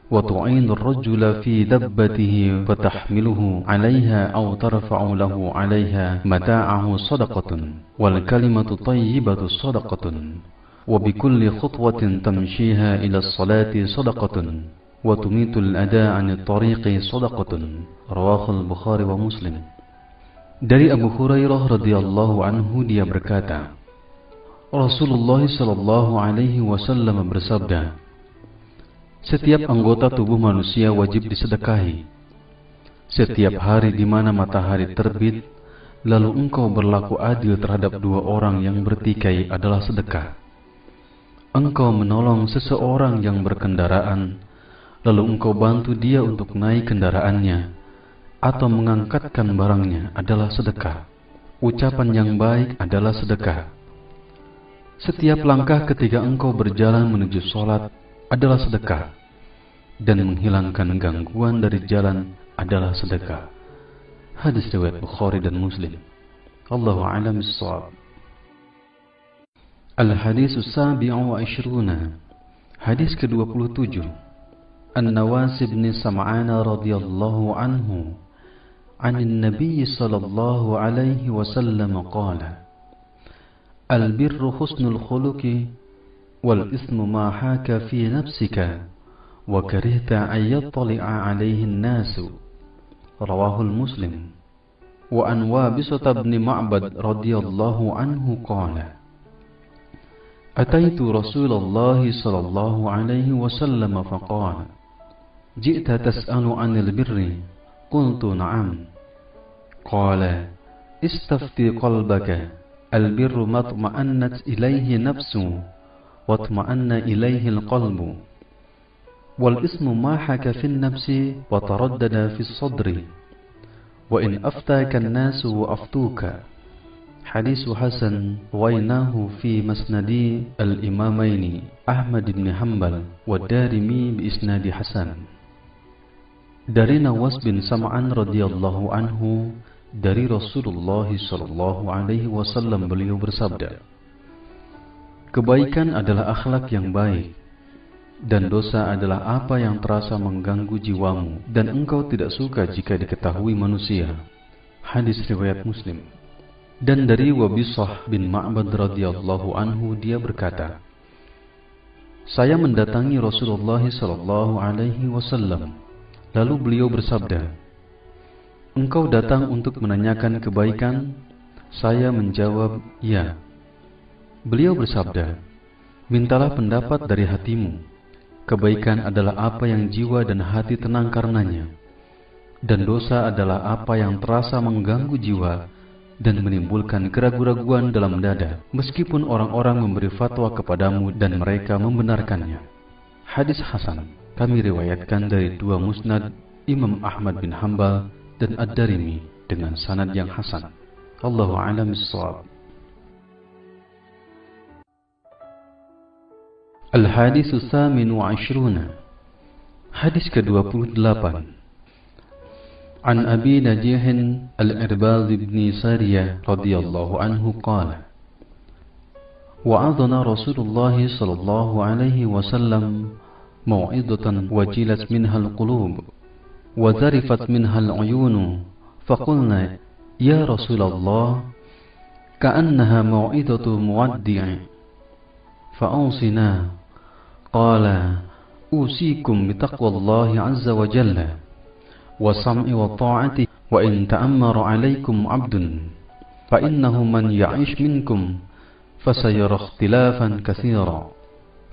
wa tu'inu ar-rajula fi dabbatihi fatahmiluhu 'alayha aw tarfa'u lahu 'alayha mata'ahu sadaqatun wal kalimatu thayyibatu sadaqatun wa bikulli khutwatin tamshiha ila as-salati sadaqatun wa tumitu al-ada' 'ani at-tariqi sadaqatun. Rawahu al-Bukhari wa Muslim. Dari Abu Hurairah radhiyallahu anhu dia berkata, Rasulullah sallallahu alaihi wasallam bersabda, setiap anggota tubuh manusia wajib disedekahi. Setiap hari di mana matahari terbit, lalu engkau berlaku adil terhadap dua orang yang bertikai adalah sedekah. Engkau menolong seseorang yang berkendaraan, lalu engkau bantu dia untuk naik kendaraannya, atau mengangkatkan barangnya adalah sedekah. Ucapan yang baik adalah sedekah. Setiap langkah ketika engkau berjalan menuju sholat adalah sedekah, dan menghilangkan gangguan dari jalan adalah sedekah. Hadis riwayat Bukhari dan Muslim. Allahu a'lam bishawab. Al-Hadis Sabi'u wa Ashruna. Hadis ke-27. An-Nawas bin Sam'an radhiyallahu anhu 'an Nabi sallallahu alaihi wasallam qala al-birru husnul khuluqi wal ismu ma haka fi nafsika wa karihta an yattali'a alaihi an-nasu. Rawahul Muslim. Wa an Wabisah bin Ma'bad radhiyallahu anhu qala ataitu Rasulullah sallallahu alaihi wasallam faqala ji'ta tas'alu 'anil birri qultu na'am qala istafti qalbaka al-birru ma tuma'annat ilayhi nafsu واطمأن إليه القلب والاسم ما حك في النفس وتردد في الصدر وإن أفتاك الناس وأفتوك. حديث حسن رويناه في مسند الإمامين أحمد بن حنبل والدارمي بإسناد حسن. Dari Nawas bin Sam'an radhiyallahu anhu dari Rasulullah sallallahu alaihi wasallam beliau bersabda, kebaikan adalah akhlak yang baik, dan dosa adalah apa yang terasa mengganggu jiwamu, dan engkau tidak suka jika diketahui manusia. Hadis riwayat Muslim. Dan dari Wabisah bin Ma'bad radhiyallahu anhu dia berkata, saya mendatangi Rasulullah sallallahu alaihi wasallam, lalu beliau bersabda, engkau datang untuk menanyakan kebaikan? Saya menjawab, ya. Beliau bersabda, mintalah pendapat dari hatimu. Kebaikan adalah apa yang jiwa dan hati tenang karenanya, dan dosa adalah apa yang terasa mengganggu jiwa dan menimbulkan keraguan-raguan dalam dada, meskipun orang-orang memberi fatwa kepadamu dan mereka membenarkannya. Hadis Hasan kami riwayatkan dari dua musnad Imam Ahmad bin Hanbal dan Ad-Darimi dengan sanad yang hasan. Allahu a'lam bishawab. Al-Hadis Tsamin wa Ashruna. Hadis ke-28. An Abi Najih Al-Irbad bin Sariyah radhiyallahu anhu qala wa'adhana Rasulullah sallallahu alaihi wasallam mau'izatan wajilat minha al-qulub wa zarifat minha al-uyun faqulna ya Rasulullah ka'annaha mau'izatu muwaddi' fa'awsina. قال أوصيكم بتقوى الله عز وجل والسمع والطاعة وإن تأمر عليكم عبد فإنه من يعيش منكم فسيرى اختلافا كثيرا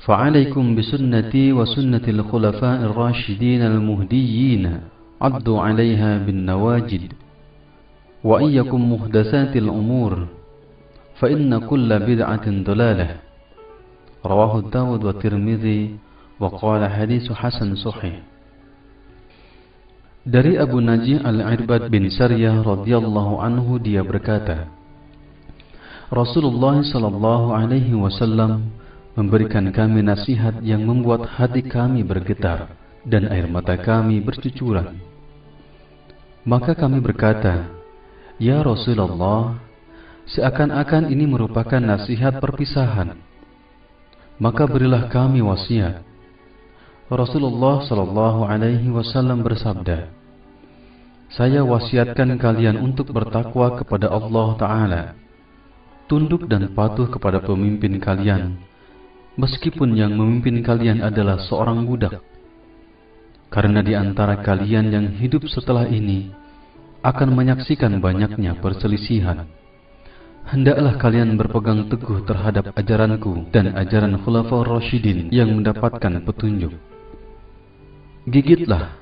فعليكم بسنتي وسنة الخلفاء الراشدين المهديين عضوا عليها بالنواجد وإياكم محدثات الأمور فإن كل بدعة ضلالة. Rawahu Dawud wa Tirmidzi wa qala haditsu hasan sahih. Dari Abu Najih Al-Irbad bin Sariyah radhiyallahu anhu, dia berkata, Rasulullah sallallahu alaihi wasallam memberikan kami nasihat yang membuat hati kami bergetar dan air mata kami bercucuran. Maka kami berkata, Ya Rasulullah, seakan-akan ini merupakan nasihat perpisahan. Maka berilah kami wasiat. Rasulullah sallallahu alaihi wasallam bersabda, Saya wasiatkan kalian untuk bertakwa kepada Allah Ta'ala, tunduk dan patuh kepada pemimpin kalian, meskipun yang memimpin kalian adalah seorang budak. Karena di antara kalian yang hidup setelah ini akan menyaksikan banyaknya perselisihan. Hendaklah kalian berpegang teguh terhadap ajaranku dan ajaran Khulafaur Rasyidin yang mendapatkan petunjuk. Gigitlah,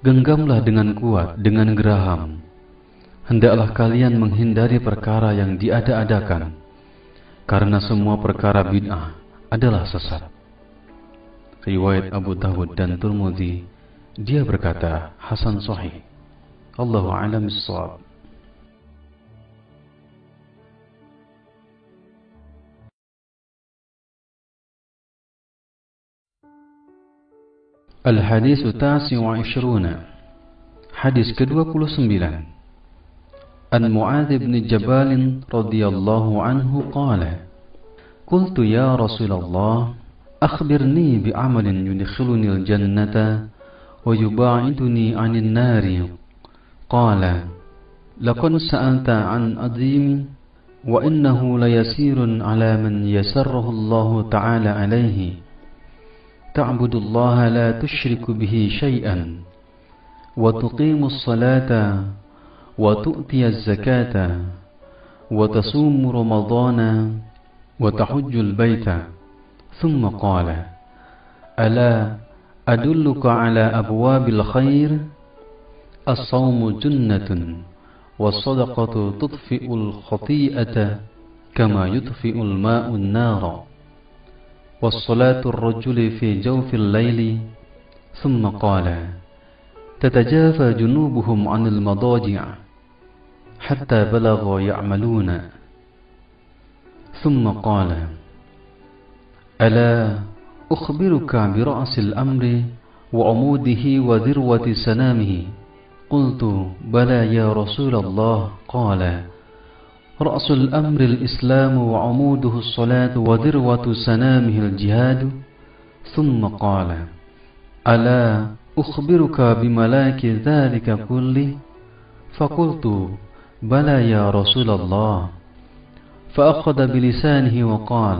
genggamlah dengan kuat, dengan geraham. Hendaklah kalian menghindari perkara yang diada-adakan, karena semua perkara bid'ah adalah sesat. Riwayat Abu Dawud dan Tirmidzi, dia berkata hasan sahih. Allahu a'lam bissawab. Al-Hadis Tasi' wa Ishruna, hadis ke-29. An Mu'adz bin Jabal radhiyallahu anhu qala, Qultu ya Rasulullah, akhbirni bi'amalin yudkhiluni al-jannata wa yuba'iduni 'anil nari. Qala, laqad sa'alta 'an 'azim wa innahu layasirun 'ala man yasarrahu Allah ta'ala 'alayhi. تعبد الله لا تشرك به شيئا وتقيم الصلاة وتؤتي الزكاة وتصوم رمضان وتحج البيت. ثم قال, ألا أدلك على أبواب الخير؟ الصوم جنة والصدقة تطفئ الخطيئة كما يطفئ الماء النار والصلاة الرجل في جوف الليل. ثم قال, تتجافى جنوبهم عن المضاجع حتى بلغوا يعملون. ثم قال, ألا أخبرك برأس الأمر وعموده وذروة سنامه؟ قلت, بلى يا رسول الله. قال, رأس الأمر الإسلام وعموده الصلاة وذروة سنامه الجهاد. ثم قال, ألا أخبرك بملاك ذلك كله؟ فقلت, بلى يا رسول الله. فأخذ بلسانه وقال,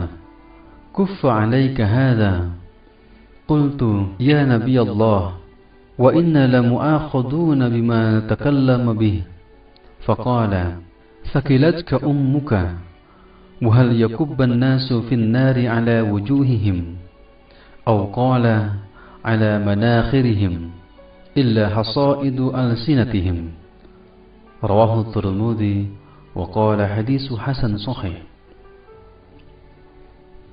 كف عليك هذا. قلت, يا نبي الله، وإنا لمؤاخذون بما نتكلم به. فقال, ثقلتك أمك، وهل يكب الناس في النار على وجوههم أو قال على مناخرهم إلا حصائد ألسنتهم. رواه الترمذي وقال حديث حسن صحيح.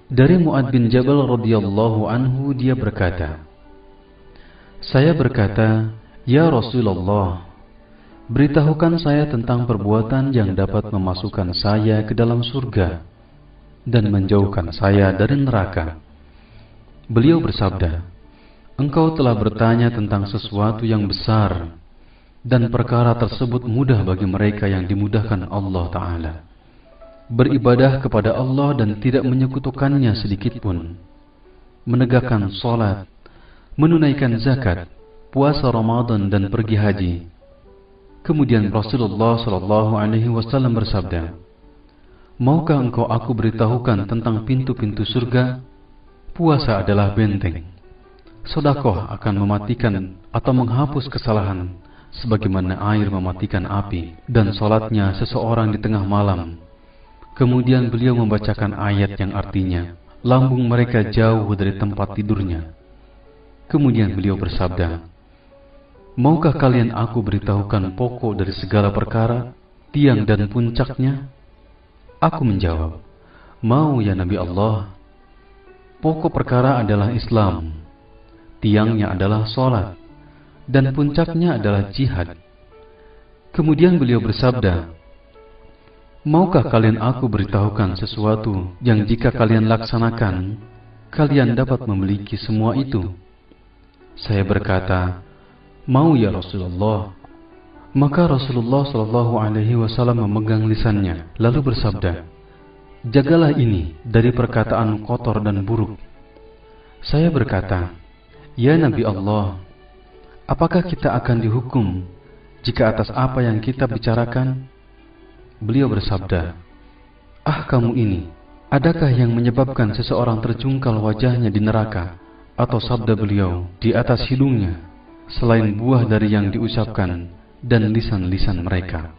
Dari Mu'adz bin Jabal radhiyallahu anhu, dia berkata, saya berkata, Ya Rasulullah, beritahukan saya tentang perbuatan yang dapat memasukkan saya ke dalam surga dan menjauhkan saya dari neraka. Beliau bersabda, engkau telah bertanya tentang sesuatu yang besar, dan perkara tersebut mudah bagi mereka yang dimudahkan Allah Ta'ala. Beribadah kepada Allah dan tidak menyekutukannya sedikitpun, menegakkan sholat, menunaikan zakat, puasa Ramadan, dan pergi haji. Kemudian Rasulullah SAW bersabda, maukah engkau aku beritahukan tentang pintu-pintu surga? Puasa adalah benteng. Sedekah akan mematikan atau menghapus kesalahan, sebagaimana air mematikan api. Dan salatnya seseorang di tengah malam. Kemudian beliau membacakan ayat yang artinya, lambung mereka jauh dari tempat tidurnya. Kemudian beliau bersabda, maukah kalian aku beritahukan pokok dari segala perkara, tiang dan puncaknya? Aku menjawab, mau ya Nabi Allah. Pokok perkara adalah Islam, tiangnya adalah salat, dan puncaknya adalah jihad. Kemudian beliau bersabda, maukah kalian aku beritahukan sesuatu yang jika kalian laksanakan, kalian dapat memiliki semua itu? Saya berkata, mau ya Rasulullah. Maka Rasulullah SAW memegang lisannya, lalu bersabda, jagalah ini dari perkataan kotor dan buruk. Saya berkata, ya Nabi Allah, apakah kita akan dihukum jika atas apa yang kita bicarakan? Beliau bersabda, kamu ini, adakah yang menyebabkan seseorang terjungkal wajahnya di neraka? Atau sabda beliau, di atas hidungnya, selain buah dari yang diucapkan dan lisan-lisan mereka.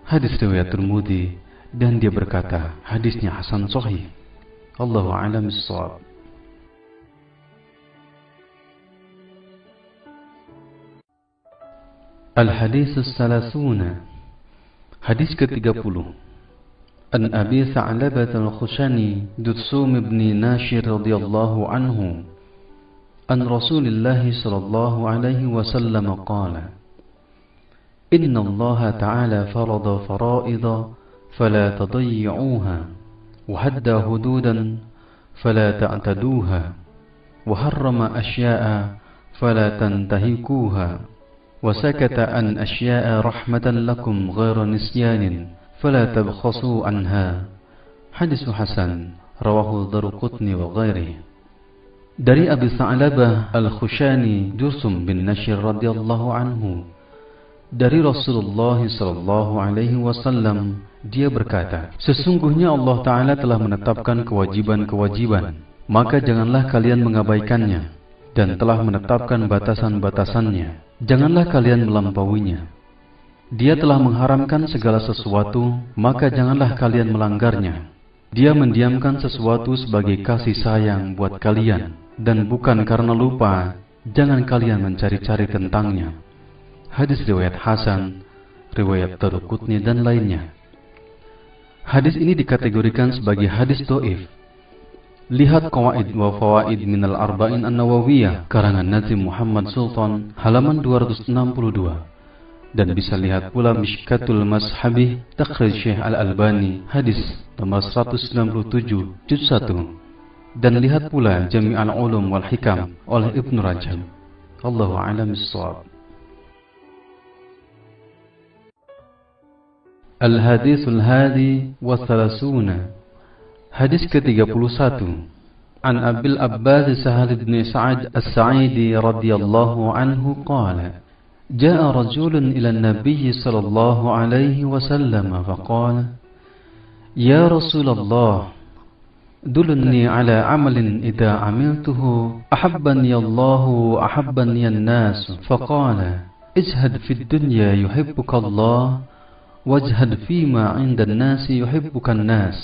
Hadis riwayat Tirmidzi, dan dia berkata, hadisnya hasan sahih. Allahu a'lam bissawab. Al-Hadis As-Salasuna. Hadis ke-30. An Abi Tha'labah Al-Khushani Dutsum ibn Nashir radhiyallahu anhu an Rasulillah sallallahu alaihi wasallam qala, Inna Allah Ta'ala farada fara'idha fala tadayyi'uha wa hadda hududan fala ta'taduha wa harrama asya'a fala tantahikuha wa sakata an asya'a rahmatan lakum ghayra nisyanin fala tabkhasu anha. Hadis hasan rawahu Daruqutni wa ghairihi. Dari Abi Tha'labah Al-Khushani Dutsum bin Nashir radhiyallahu anhu, dari Rasulullah sallallahu alaihi wasallam, dia berkata, sesungguhnya Allah Ta'ala telah menetapkan kewajiban-kewajiban, maka janganlah kalian mengabaikannya, dan telah menetapkan batasan-batasannya, janganlah kalian melampauinya. Dia telah mengharamkan segala sesuatu, maka janganlah kalian melanggarnya. Dia mendiamkan sesuatu sebagai kasih sayang buat kalian, dan bukan karena lupa, jangan kalian mencari-cari tentangnya. Hadis riwayat hasan, riwayat Daruqutni dan lainnya. Hadis ini dikategorikan sebagai hadis dhaif. Lihat Qawaid wa Fawaid minal Arba'in An-Nawawiyah karangan Nazim Muhammad Sultan halaman 262, dan bisa lihat pula Mishkatul Mashabih takhrij Syekh Al-Albani hadis nomor 197 juz 1, dan lihat pula Jami' al-Ulum wal Hikam oleh Ibnu Rajab. Allahu a'lam bissawab. Al-Hadithul Hadi wa Thalathuna. Hadis ke-31. An Abil Abbas Sahal bin Sa'ad As-Sa'idi radhiyallahu anhu qala, Ja'a rajulun ila an-nabiy sallallahu alaihi wasallam faqala, Ya Rasulullah, dulni ala amalin idza amiltuhu ahabbani Allah wa ahabbani an-nas. Faqala, ijhad fid dunya yuhibbuka Allah wajhad fima 'inda an-nas yuhibbuka an-nas.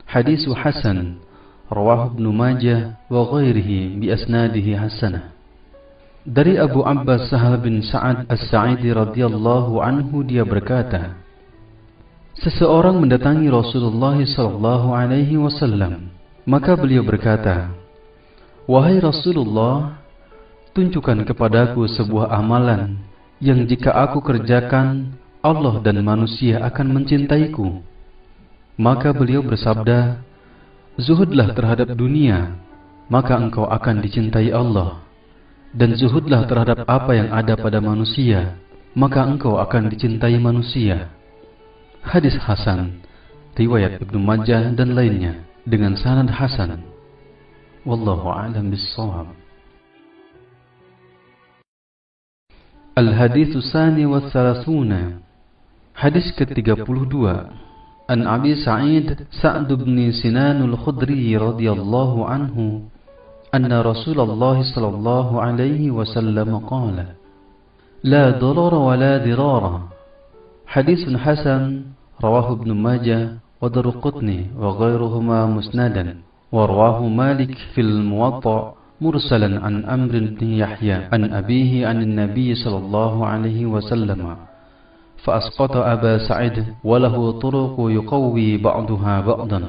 Hadis hasan rawahu Ibnu Majah wa ghairihi bi asnadihi hasanah. Dari Abu Abbas Sahal bin Sa'ad As-Sa'idi radhiyallahu anhu, dia berkata, seseorang mendatangi Rasulullah sallallahu alaihi wasallam, maka beliau berkata, wahai Rasulullah, tunjukkan kepadaku sebuah amalan yang jika aku kerjakan, Allah dan manusia akan mencintaiku. Maka beliau bersabda, zuhudlah terhadap dunia, maka engkau akan dicintai Allah. Dan zuhudlah terhadap apa yang ada pada manusia, maka engkau akan dicintai manusia. Hadis hasan, riwayat Ibnu Majah dan lainnya, dengan sanad hasan. Wallahu a'lam bissawab. Al-Hadithu Tsani wa Thalathuna. Hadis ke-32. An Abi Sa'id Sa'd bin Sinan al-Khudri radhiyallahu anhu anna Rasulullah sallallahu alaihi wasallam qala, la darara wa la dirara. Hadisun hasan rawahu Ibnu Majah wa Daruqutni wa ghairuhuma musnadan, wa rawahu Malik fil Muwatta mursalan an Amr bin Yahya an abihi an an-nabiy sallallahu alaihi wasallam. فأسقط أبا سعيد وله طرق يقوي بعضها بعضا.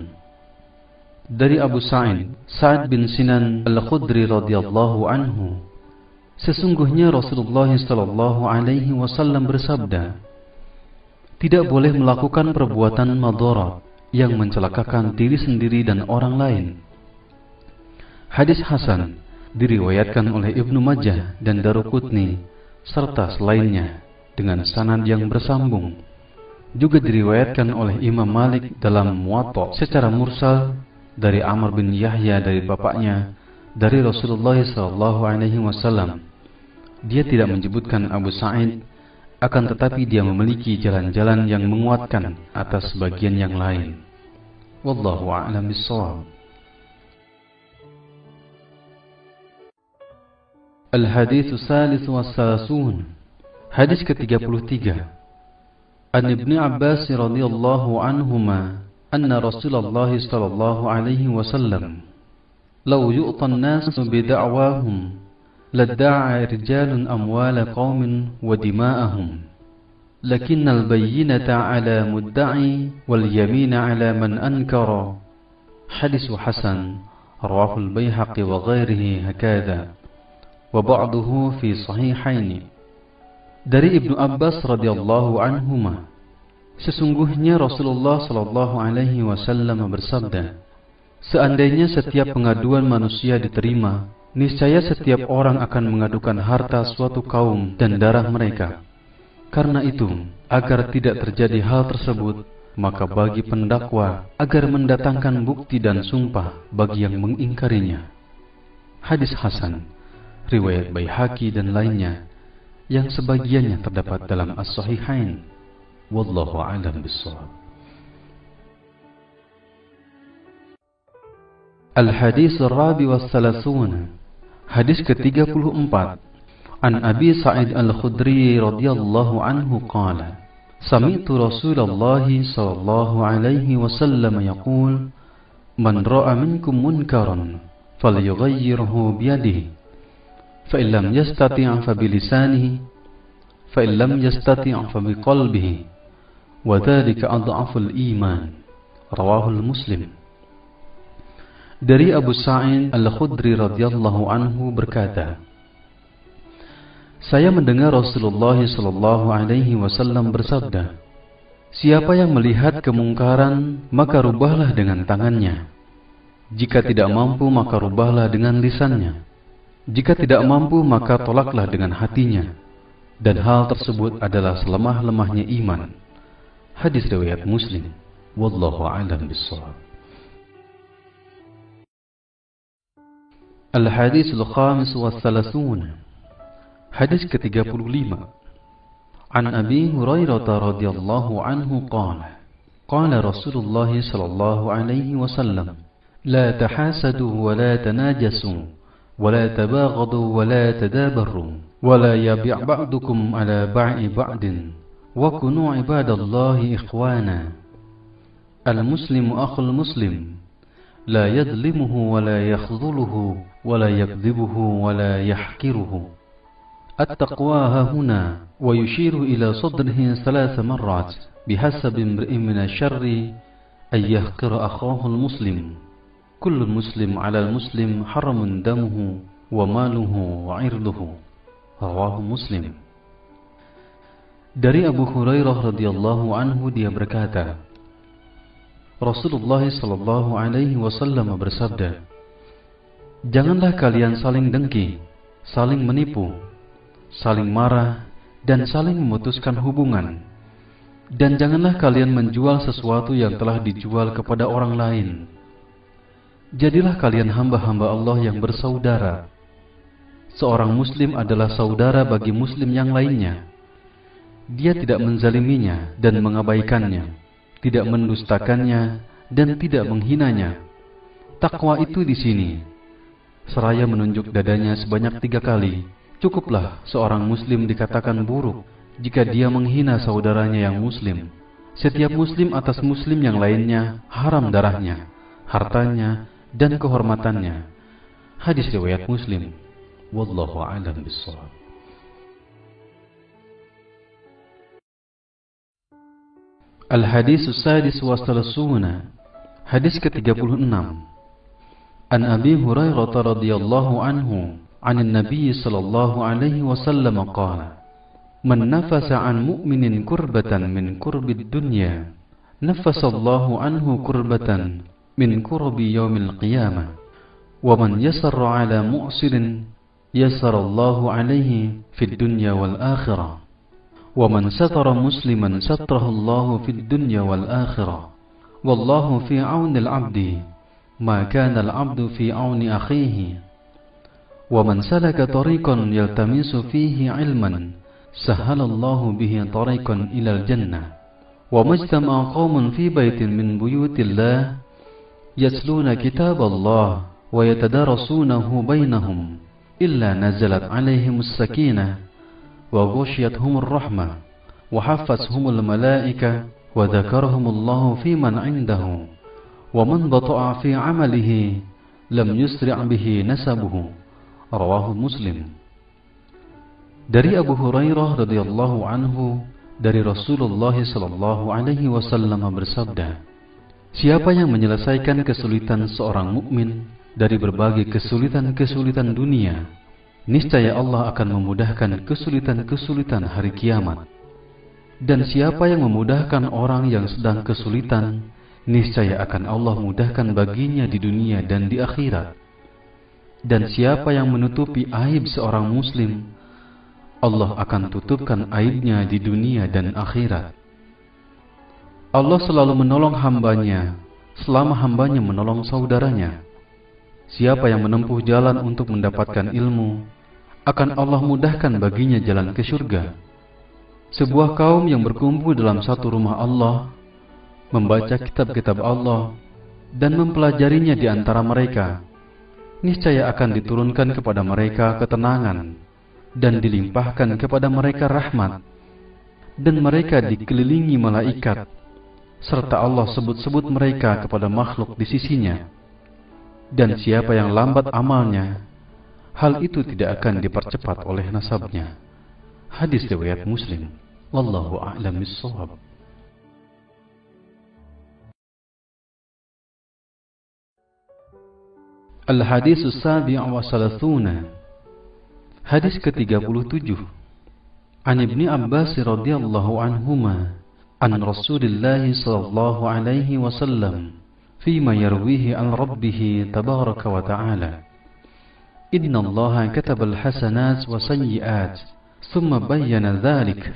Dari Abu Sa'id Sa'ad bin Sinan Al-Khudri radhiyallahu anhu, Sesungguhnya Rasulullah sallallahu alaihi wasallam bersabda, tidak boleh melakukan perbuatan madharat yang mencelakakan diri sendiri dan orang lain. Hadis hasan diriwayatkan oleh Ibnu Majah dan Daruqutni serta selainnya dengan sanad yang bersambung. Juga diriwayatkan oleh Imam Malik dalam Muwatta secara mursal dari Amr bin Yahya dari bapaknya dari Rasulullah sallallahu alaihi wasallam. Dia tidak menyebutkan Abu Sa'id, akan tetapi dia memiliki jalan-jalan yang menguatkan atas bagian yang lain. Wallahu a'lam bishawab. Al-Hadits Tsalits wa Tsalasun. Hadis ke-33. An Ibnu Abbas radhiyallahu anhuma anna Rasulullah sallallahu alaihi wasallam law yu'ta an-nasu bi da'wahum لادعى رجال أموال قوم ودماءهم لكن البينة على مدعي واليمين على من أنكر. حديث حسن رواه البيهقي وغيره هكذا وبعضه في صحيحين. Dari Ibnu Abbas radhiyallahu anhuma, sesungguhnya Rasulullah sallallahu alaihi wasallam bersabda, seandainya setiap pengaduan manusia diterima, niscaya setiap orang akan mengadukan harta suatu kaum dan darah mereka. Karena itu, agar tidak terjadi hal tersebut, maka bagi pendakwa agar mendatangkan bukti dan sumpah bagi yang mengingkarinya. Hadis hasan, riwayat Baihaqi dan lainnya, yang sebagiannya terdapat dalam As-Sahihain. Wallahu a'lam bishawab. Al-Hadits Ar-Rabi wa Tsalasun. Hadis ke-34. An Abi Sa'id Al-Khudri radhiyallahu anhu qala, sami'tu Rasulullah sallallahu alaihi wasallam yaqul, man ra'a minkum munkaran falyughayyirhu biyadihi, fa in lam yastati' fa bilisanihi, fa in lam yastati' fa biqalbihi, wa dhalika adhaful iman. Rawahul Muslim. Dari Abu Sa'id Al-Khudri radhiyallahu anhu berkata, saya mendengar Rasulullah sallallahu alaihi wasallam bersabda, siapa yang melihat kemungkaran maka rubahlah dengan tangannya. Jika tidak mampu maka rubahlah dengan lisannya. Jika tidak mampu maka tolaklah dengan hatinya. Dan hal tersebut adalah selemah-lemahnya iman. Hadis riwayat Muslim. Wallahu a'lam bishawab. Al-Hadits Al-Khamis wa Tsalasun. Hadis ke-35. An Abi Hurairah radhiyallahu anhu qala, qala Rasulullah sallallahu alaihi wasallam, la tahasadu wa la tanajasu wa la tabaghadu wa la tadabaru wa la yabi' ba'dukum ala ba'i ba'din wa kunu ibadallahi ikhwana. Al-muslimu akhul muslim, la yadlimuhu wa la yakhdhuluhu wa la yakdhibuhu wa la yahkiruhu. التقوى ها هنا ويشير إلى صدره 3 مرات بحسب امرئ من الشر أن يحقر أخاه المسلم. كل المسلم على المسلم حرم دمه وماله وعرضه. رواه Muslim. Dari Abu Hurairah radhiyallahu anhu dia berkata, Rasulullah sallallahu alaihi wasallam bersabda, janganlah kalian saling dengki, saling menipu, saling marah, dan saling memutuskan hubungan. Dan janganlah kalian menjual sesuatu yang telah dijual kepada orang lain. Jadilah kalian hamba-hamba Allah yang bersaudara. Seorang muslim adalah saudara bagi muslim yang lainnya. Dia tidak menzaliminya dan mengabaikannya, tidak mendustakannya dan tidak menghinanya. Takwa itu di sini. Seraya menunjuk dadanya sebanyak 3 kali. Cukuplah seorang muslim dikatakan buruk jika dia menghina saudaranya yang muslim. Setiap muslim atas muslim yang lainnya haram darahnya, hartanya, dan kehormatannya. Hadis riwayat Muslim. Wallahu a'lam bishawab. Al-Hadits As-Sadis wa Tsalasun. Hadis ke-36. An Abi Hurairah radhiyallahu anhu عن النبي صلى الله عليه وسلم قال: من نفس عن مؤمن كربة من كرب الدنيا نفس الله عنه كربة من كرب يوم القيامة ومن يسر على مؤسر يسر الله عليه في الدنيا والآخرة ومن ستر مسلما ستره الله في الدنيا والآخرة والله في عون العبد ما كان العبد في عون أخيه ومن سلك طريقا يلتمس فيه علما سهل الله به طريقا إلى الجنة وما اجتمع قوم في بيت من بيوت الله يتلون كتاب الله ويتدارسونه بينهم إلا نزلت عليهم السكينة وغشيتهم الرحمة وحفتهم الملائكة وذكرهم الله في من عنده ومن بطأ في عمله لم يسرع به نسبه. Rawahu Muslim. Dari Abu Hurairah radhiyallahu anhu dari Rasulullah sallallahu alaihi wasallam bersabda, siapa yang menyelesaikan kesulitan seorang mukmin dari berbagai kesulitan-kesulitan dunia, niscaya Allah akan memudahkan kesulitan-kesulitan hari kiamat. Dan siapa yang memudahkan orang yang sedang kesulitan, niscaya akan Allah mudahkan baginya di dunia dan di akhirat. Dan siapa yang menutupi aib seorang muslim, Allah akan tutupkan aibnya di dunia dan akhirat. Allah selalu menolong hambanya selama hambanya menolong saudaranya. Siapa yang menempuh jalan untuk mendapatkan ilmu, akan Allah mudahkan baginya jalan ke surga. Sebuah kaum yang berkumpul dalam satu rumah Allah, membaca kitab-kitab Allah dan mempelajarinya di antara mereka, niscaya akan diturunkan kepada mereka ketenangan dan dilimpahkan kepada mereka rahmat, dan mereka dikelilingi malaikat, serta Allah sebut-sebut mereka kepada makhluk di sisinya. Dan siapa yang lambat amalnya, hal itu tidak akan dipercepat oleh nasabnya. Hadis riwayat Muslim. Wallahu a'lam bissawab. Al-Hadis As-Sabi' wa Salathuna. Hadis ke-37. An Ibni Abbas radhiyallahu anhuma an Rasulillah sallallahu alaihi wasallam fima yarwihi an Rabbih tabaraka wa ta'ala. Inna Allah kataba al-hasanat wa sayyi'at thumma bayyana dhalik.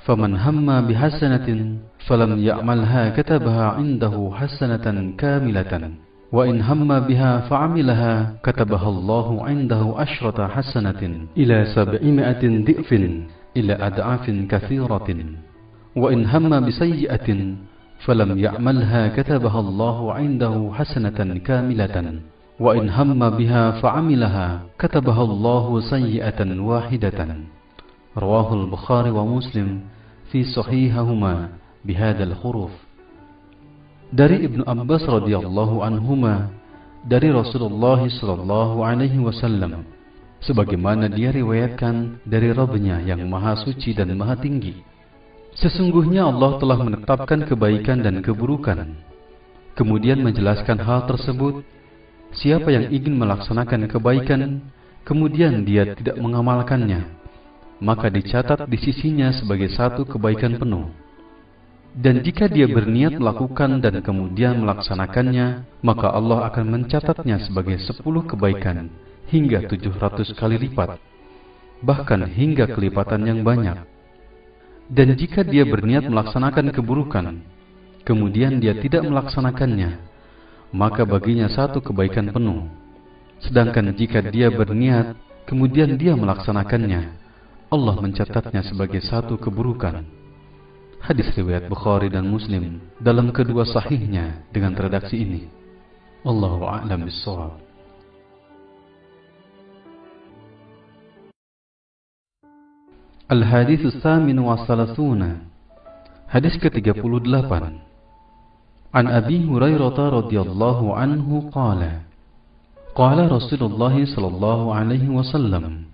Faman hamma bihasanatin falam ya'malha katabaha 'indahu hasanatan kamilatan. وإن هم بها فعملها كتبها الله عنده 10 حسنة إلى 700 ضعف إلى أضعاف كثيرة وإن هم بسيئة فلم يعملها كتبها الله عنده حسنة كاملة وإن هم بها فعملها كتبها الله سيئة واحدة. رواه البخاري ومسلم في صحيحهما بهذا الحروف. Dari Ibnu Abbas radhiyallahu anhuma dari Rasulullah sallallahu alaihi wasallam, sebagaimana dia riwayatkan dari Rabb-Nya yang maha suci dan maha tinggi. Sesungguhnya Allah telah menetapkan kebaikan dan keburukan, kemudian menjelaskan hal tersebut. Siapa yang ingin melaksanakan kebaikan, kemudian dia tidak mengamalkannya, maka dicatat di sisinya sebagai satu kebaikan penuh. Dan jika dia berniat melakukan dan kemudian melaksanakannya, maka Allah akan mencatatnya sebagai 10 kebaikan hingga 700 kali lipat, bahkan hingga kelipatan yang banyak. Dan jika dia berniat melaksanakan keburukan, kemudian dia tidak melaksanakannya, maka baginya 1 kebaikan penuh. Sedangkan jika dia berniat, kemudian dia melaksanakannya, Allah mencatatnya sebagai 1 keburukan. Hadis riwayat Bukhari dan Muslim dalam kedua sahihnya dengan redaksi ini. Wallahu a'lam bissawab. Al-Hadis As-Samin wa Salathuna. Hadis ke-38. An Abi Hurairah radhiyallahu anhu qala qala Rasulullah sallallahu alaihi wasallam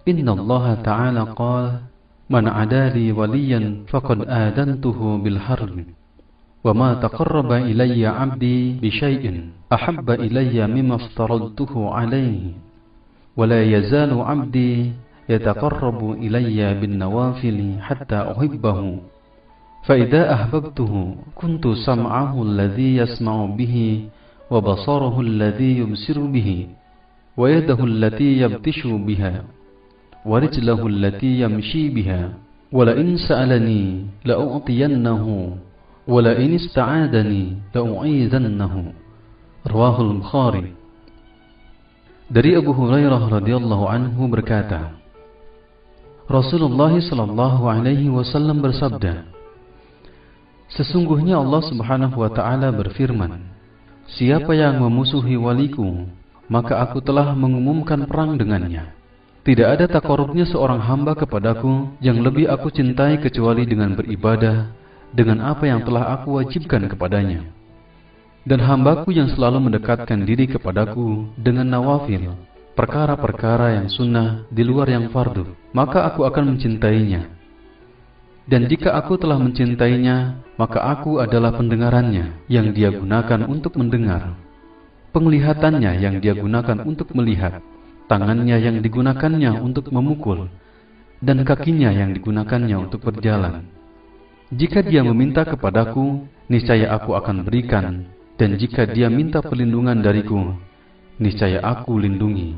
inna Allah ta'ala qala man adali waliyan faqad adantuhu bil harb wa ma taqarraba ilayya 'abdi bi syai'in ahabba ilayya mimma aftaradtuhu alayhi ولا يزال عبدي يتقرب إلي بالنوافل حتى أحبه فإذا أحببته كنت سمعه الذي يسمع به وبصره الذي يبصر به ويده التي يبطش بها ورجله التي يمشي بها ولئن سألني لأعطينه ولئن استعاذني لأعيذنه رواه البخاري. Dari Abu Hurairah radhiyallahu anhu berkata, Rasulullah sallallahu alaihi wasallam bersabda, sesungguhnya Allah Subhanahu wa taala berfirman, siapa yang memusuhi waliku, maka aku telah mengumumkan perang dengannya. Tidak ada takarubnya seorang hamba kepadaku yang lebih aku cintai kecuali dengan beribadah dengan apa yang telah aku wajibkan kepadanya. Dan hambaku yang selalu mendekatkan diri kepadaku dengan nawafil, perkara-perkara yang sunnah di luar yang fardu, maka aku akan mencintainya. Dan jika aku telah mencintainya, maka aku adalah pendengarannya yang dia gunakan untuk mendengar, penglihatannya yang dia gunakan untuk melihat, tangannya yang digunakannya untuk memukul, dan kakinya yang digunakannya untuk berjalan. Jika dia meminta kepadaku, niscaya aku akan berikan, dan jika dia minta perlindungan dariku, niscaya aku lindungi.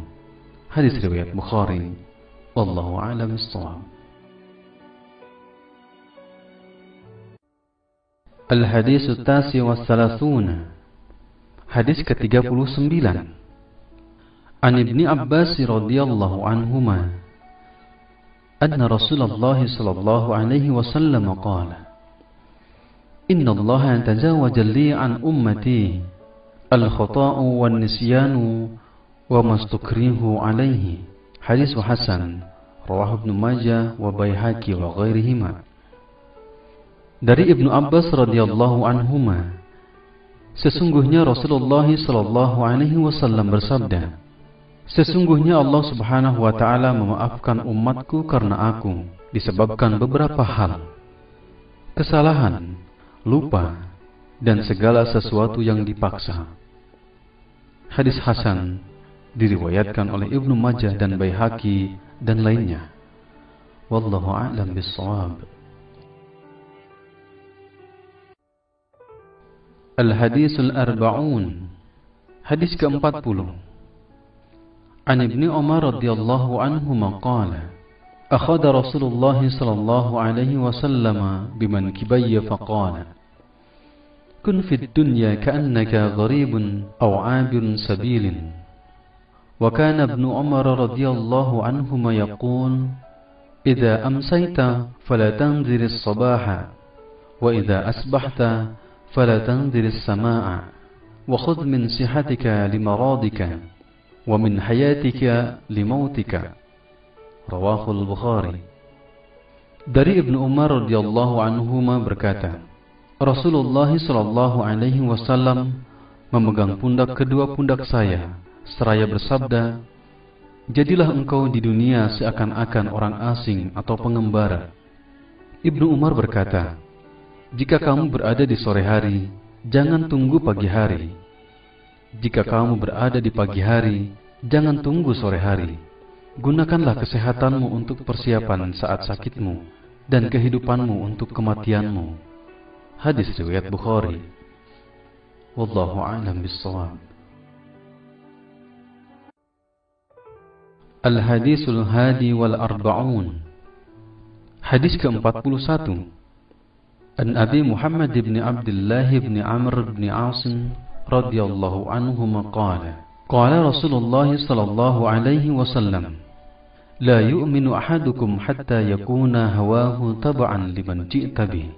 Hadis riwayat Bukhari. Wallahu a'lam bishawab. Al-Hadis At-Tasi wa Thalathun. Hadis ke-39. An Ibni Abbas radhiyallahu anhuma anna Rasulullah sallallahu alaihi wasallam qala Inna Allah tajawaza li an ummati al-khata'u wan nisyanu wa mastukrihu alaihi. Hadis hasan rawahu Ibnu Majah wa Baihaqi wa ghairihima. Dari Ibnu Abbas radhiyallahu anhuma, sesungguhnya Rasulullah sallallahu alaihi wasallam bersabda, sesungguhnya Allah Subhanahu wa taala memaafkan umatku karena aku disebabkan beberapa hal: kesalahan, lupa, dan segala sesuatu yang dipaksa. Hadis hasan diriwayatkan oleh Ibnu Majah dan Baihaqi dan lainnya. Wallahu a'lam bishawab. Al-Hadisul Arba'un. Hadis ke-40. An Ibni Umar radhiyallahu anhuma qala akhadha Rasulullah sallallahu alaihi wasallam bimankibayya faqala kun fid dunya ka'annaka gharibun aw 'abirun sabilin. Wa kana Ibnu Umar radhiyallahu anhuma yaqul idza amsayta fala tanzir as-sabaha wa idza asbahta fala tanzir as-samaa'a wa khudh min sihatika limaradika wa min hayatika limautika. Rawahul Bukhari. Dari Ibnu Umar radhiyallahu anhuma berkata, Rasulullah sallallahu alaihi wasallam memegang pundak kedua pundak saya seraya bersabda, jadilah engkau di dunia seakan-akan orang asing atau pengembara. Ibnu Umar berkata, jika kamu berada di sore hari, jangan tunggu pagi hari. Jika kamu berada di pagi hari, jangan tunggu sore hari. Gunakanlah kesehatanmu untuk persiapan saat sakitmu dan kehidupanmu untuk kematianmu. Hadis riwayat Bukhari. Wallahu a'lam bishawab. Al-Hadisul Hadi wal Arba'un. Hadis ke-41. An Abi Muhammad ibn Abdullah ibn Amr ibn Asim radhiyallahu anhuma qala qala Rasulullah sallallahu alaihi wasallam la yu'minu ahadukum hatta yakuna hawahu tab'an liman ji'ta bih.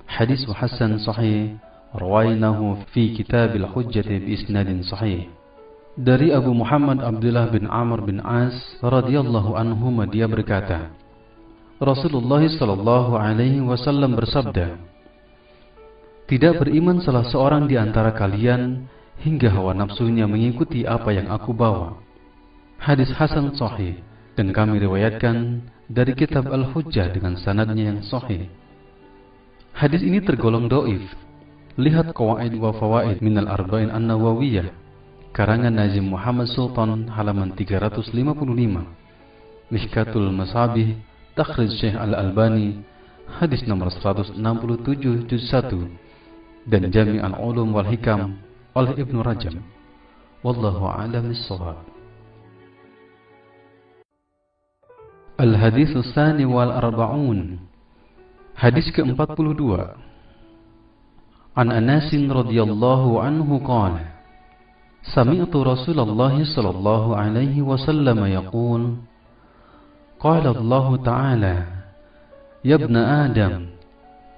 Hadis hasan sahih rawainahu fi kitab al-hujjah bi isnadin sahih. Dari Abu Muhammad Abdullah bin Amr bin As radhiyallahu anhuma dia berkata, Rasulullah sallallahu alaihi wasallam bersabda, tidak beriman salah seorang di antara kalian hingga hawa nafsunya mengikuti apa yang aku bawa. Hadis hasan sahih dan kami riwayatkan dari kitab Al-Hujjah dengan sanadnya yang sahih. Hadis ini tergolong dhaif. Lihat Qawaid wa Fawaid minal Arba'in An-Nawawiyah karangan Nazim Muhammad Sultan, halaman 355. Mihkatul Masabih, takhrij Syekh Al-Albani, hadis nomor 167 juz 1, dan Jami' al-Ulum wal Hikam oleh Ibnu Rajab. Wallahu a'lam bis-shawab. Al-hadits tsani wal arba'un. Hadis ke-42. An Anas radhiyallahu anhu qala: Sami'tu Rasulullah sallallahu alaihi wasallam yaqul: Qala Allah Ta'ala: Ya ibna Adam,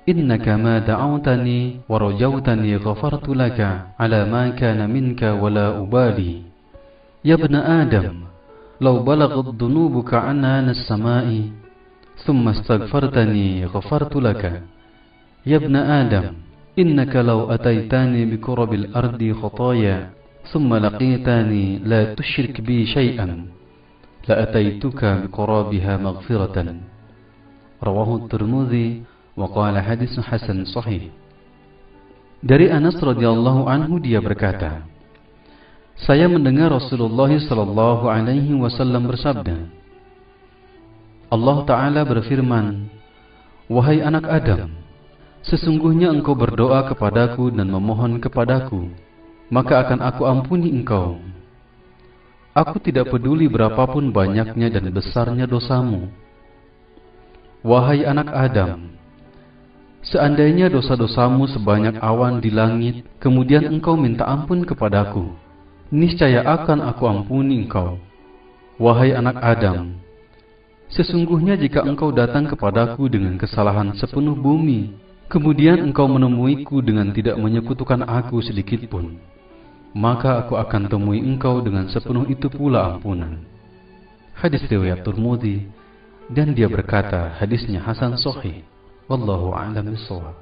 innaka ma da'awtani wa rajawtani ghafartu laka ala ma kana minka wa la ubali. Ya ibna Adam, law balaghat dhunubuka anana as-sama'i thumma astaghfartani ghafartu laka. Ya ibna Adam, innaka law ataitani bi qurabil ardi khataaya thumma laqitani la tushrik bi shay'an la ataituka bi qurabiha maghfiratan. Rawahu Tirmidzi wa qala hadits hasan sahih. Dari Anas radhiyallahu anhu dia berkata, saya mendengar Rasulullah sallallahu alaihi wasallam bersabda, Allah Ta'ala berfirman, wahai anak Adam, sesungguhnya engkau berdoa kepadaku dan memohon kepadaku, maka akan aku ampuni engkau. Aku tidak peduli berapapun banyaknya dan besarnya dosamu. Wahai anak Adam, seandainya dosa-dosamu sebanyak awan di langit, kemudian engkau minta ampun kepadaku, niscaya akan aku ampuni engkau. Wahai anak Adam, sesungguhnya jika engkau datang kepadaku dengan kesalahan sepenuh bumi, kemudian engkau menemuiku dengan tidak menyekutukan aku sedikitpun, maka aku akan temui engkau dengan sepenuh itu pula ampunan. Hadis riwayat Tirmidzi, dan dia berkata hadisnya hasan sahih. Wallahu a'lam bishawab.